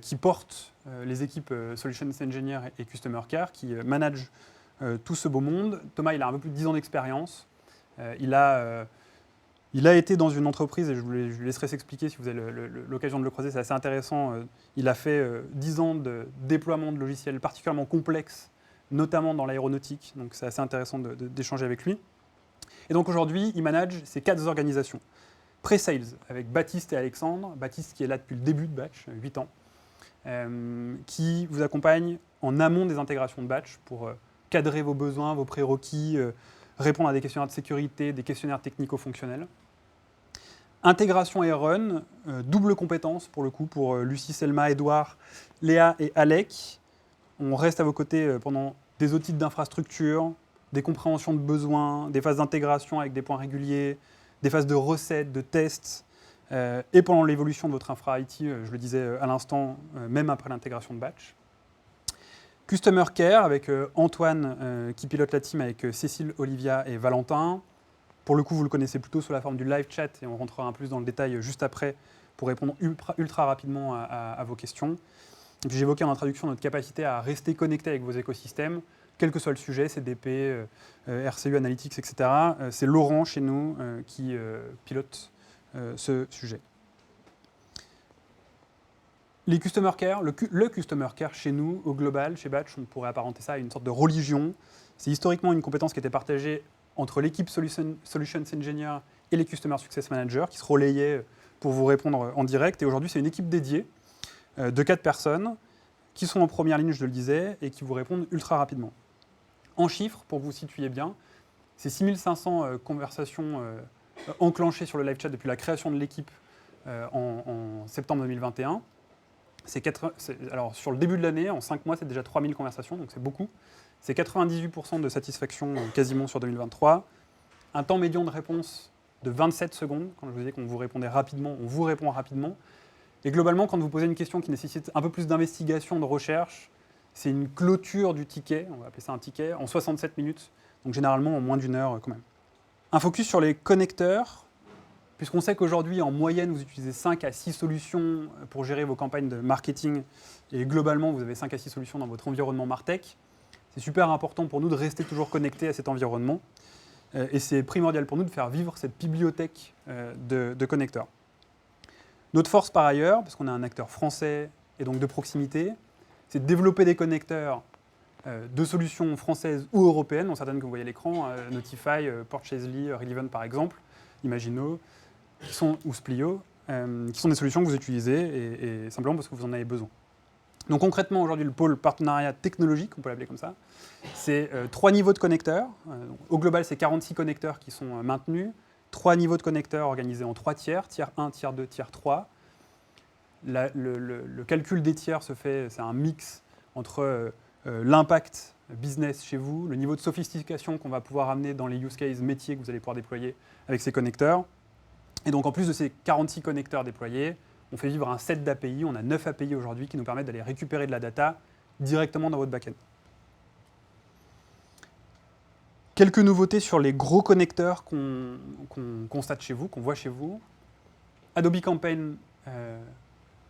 qui porte les équipes Solutions Engineer et Customer Care, qui manage tout ce beau monde. Thomas, il a un peu plus de 10 ans d'expérience. Il a été dans une entreprise, et je lui laisserai s'expliquer si vous avez l'occasion de le croiser, c'est assez intéressant. Il a fait 10 ans de déploiement de logiciels particulièrement complexes, notamment dans l'aéronautique, donc c'est assez intéressant d'échanger avec lui. Et donc aujourd'hui, il manage ces 4 organisations. Pre-sales, avec Baptiste et Alexandre. Baptiste qui est là depuis le début de Batch, 8 ans, qui vous accompagne en amont des intégrations de Batch pour cadrer vos besoins, vos prérequis, répondre à des questionnaires de sécurité, des questionnaires technico-fonctionnels. Intégration et run, double compétence pour le coup, pour Lucie, Selma, Edouard, Léa et Alec. On reste à vos côtés pendant des audits d'infrastructure, des compréhensions de besoins, des phases d'intégration avec des points réguliers, des phases de recettes, de tests, et pendant l'évolution de votre infra IT, je le disais à l'instant, même après l'intégration de Batch. Customer Care avec Antoine qui pilote la team avec Cécile, Olivia et Valentin. Pour le coup, vous le connaissez plutôt sous la forme du live chat et on rentrera un peu plus dans le détail juste après pour répondre ultra rapidement à vos questions. Et puis j'évoquais en introduction notre capacité à rester connecté avec vos écosystèmes, quel que soit le sujet, CDP, RCU, Analytics, etc. C'est Laurent chez nous qui pilote ce sujet. Les Customer Care, le Customer Care chez nous, au global, chez Batch, on pourrait apparenter ça à une sorte de religion. C'est historiquement une compétence qui était partagée entre l'équipe Solutions Engineer et les Customer Success Managers, qui se relayaient pour vous répondre en direct. Et aujourd'hui, c'est une équipe dédiée de 4 personnes qui sont en première ligne, je le disais, et qui vous répondent ultra rapidement. En chiffres, pour vous situer bien, c'est 6500 conversations enclenchées sur le live chat depuis la création de l'équipe en septembre 2021. Alors, sur le début de l'année, en 5 mois, c'est déjà 3000 conversations, donc c'est beaucoup. C'est 98% de satisfaction quasiment sur 2023. Un temps médian de réponse de 27 secondes. Quand je vous disais qu'on vous répondait rapidement, on vous répond rapidement. Et globalement, quand vous posez une question qui nécessite un peu plus d'investigation, de recherche, c'est une clôture du ticket, on va appeler ça un ticket, en 67 minutes. Donc généralement en moins d'1 heure quand même. Un focus sur les connecteurs. Puisqu'on sait qu'aujourd'hui, en moyenne, vous utilisez 5 à 6 solutions pour gérer vos campagnes de marketing, et globalement, vous avez 5 à 6 solutions dans votre environnement MarTech, c'est super important pour nous de rester toujours connectés à cet environnement, et c'est primordial pour nous de faire vivre cette bibliothèque de connecteurs. Notre force par ailleurs, parce qu'on est un acteur français et donc de proximité, c'est de développer des connecteurs de solutions françaises ou européennes, dont certaines que vous voyez à l'écran, Notify, Portchesly, Relevant par exemple, Imagino, ou Splio, qui sont des solutions que vous utilisez et simplement parce que vous en avez besoin. Donc concrètement, aujourd'hui, le pôle partenariat technologique, on peut l'appeler comme ça, c'est 3 niveaux de connecteurs. Au global, c'est 46 connecteurs qui sont maintenus, 3 niveaux de connecteurs organisés en 3 tiers, tiers 1, tiers 2, tiers 3. Le calcul des tiers se fait, c'est un mix entre l'impact business chez vous, le niveau de sophistication qu'on va pouvoir amener dans les use cases métiers que vous allez pouvoir déployer avec ces connecteurs. Et donc, en plus de ces 46 connecteurs déployés, on fait vivre un set d'API. On a 9 API aujourd'hui qui nous permettent d'aller récupérer de la data directement dans votre backend. Quelques nouveautés sur les gros connecteurs qu'on constate chez vous, qu'on voit chez vous. Adobe Campaign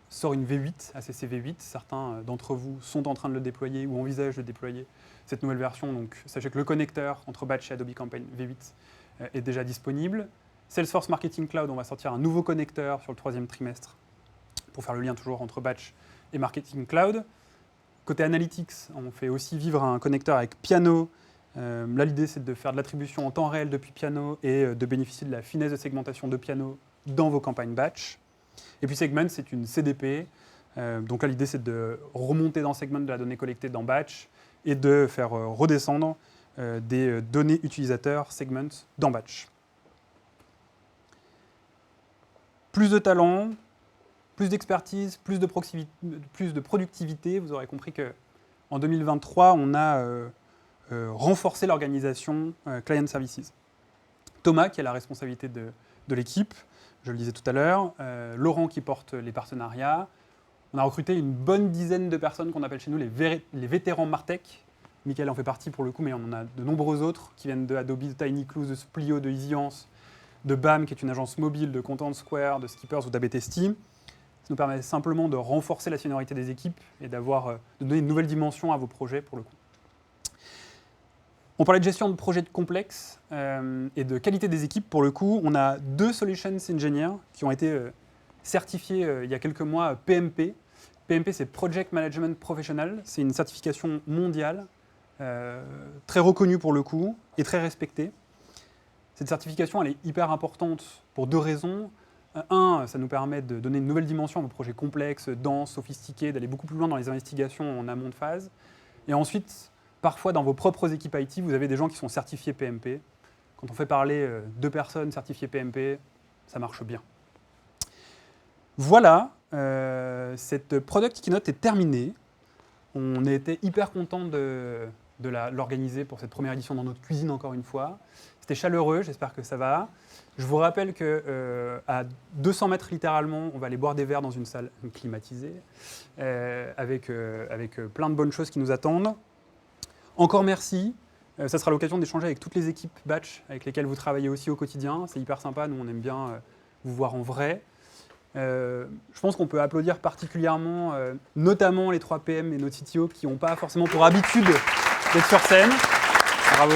sort une V8, ACC V8. Certains d'entre vous sont en train de le déployer ou envisagent de déployer cette nouvelle version. Donc, sachez que le connecteur entre Batch et Adobe Campaign V8 est déjà disponible. Salesforce Marketing Cloud, on va sortir un nouveau connecteur sur le 3e trimestre pour faire le lien toujours entre Batch et Marketing Cloud. Côté Analytics, on fait aussi vivre un connecteur avec Piano. Là, l'idée, c'est de faire de l'attribution en temps réel depuis Piano et de bénéficier de la finesse de segmentation de Piano dans vos campagnes Batch. Et puis Segment, c'est une CDP. Donc là, l'idée, c'est de remonter dans Segment de la donnée collectée dans Batch et de faire redescendre des données utilisateurs Segment dans Batch. Plus de talent, plus d'expertise, plus de productivité. Vous aurez compris qu'en 2023, on a renforcé l'organisation Client Services. Thomas, qui a la responsabilité de l'équipe, je le disais tout à l'heure, Laurent qui porte les partenariats. On a recruté une bonne dizaine de personnes qu'on appelle chez nous les vétérans MarTech. Michael en fait partie pour le coup, mais on en a de nombreux autres qui viennent de Adobe, de TinyClue, de Splio, de EasyAns, de BAM, qui est une agence mobile, de Content Square, de Skippers ou d'AB Testy. Ça nous permet simplement de renforcer la seniorité des équipes et de donner une nouvelle dimension à vos projets pour le coup. On parlait de gestion de projets complexes et de qualité des équipes. Pour le coup, on a 2 Solutions Engineers qui ont été certifiés il y a quelques mois PMP. PMP, c'est Project Management Professional. C'est une certification mondiale, très reconnue pour le coup et très respectée. Cette certification, elle est hyper importante pour 2 raisons. Un, ça nous permet de donner une nouvelle dimension à vos projets complexes, denses, sophistiqués, d'aller beaucoup plus loin dans les investigations en amont de phase. Et ensuite, parfois dans vos propres équipes IT, vous avez des gens qui sont certifiés PMP. Quand on fait parler 2 personnes certifiées PMP, ça marche bien. Voilà, cette Product Keynote est terminée. On était hyper contents de l'organiser pour cette première édition dans notre cuisine encore une fois. C'était chaleureux, j'espère que ça va. Je vous rappelle qu'à 200 mètres littéralement, on va aller boire des verres dans une salle climatisée avec plein de bonnes choses qui nous attendent. Encore merci. Ça sera l'occasion d'échanger avec toutes les équipes Batch avec lesquelles vous travaillez aussi au quotidien. C'est hyper sympa, nous on aime bien vous voir en vrai. Je pense qu'on peut applaudir particulièrement, notamment les 3 PM et nos CTO qui n'ont pas forcément pour habitude d'être sur scène. Bravo.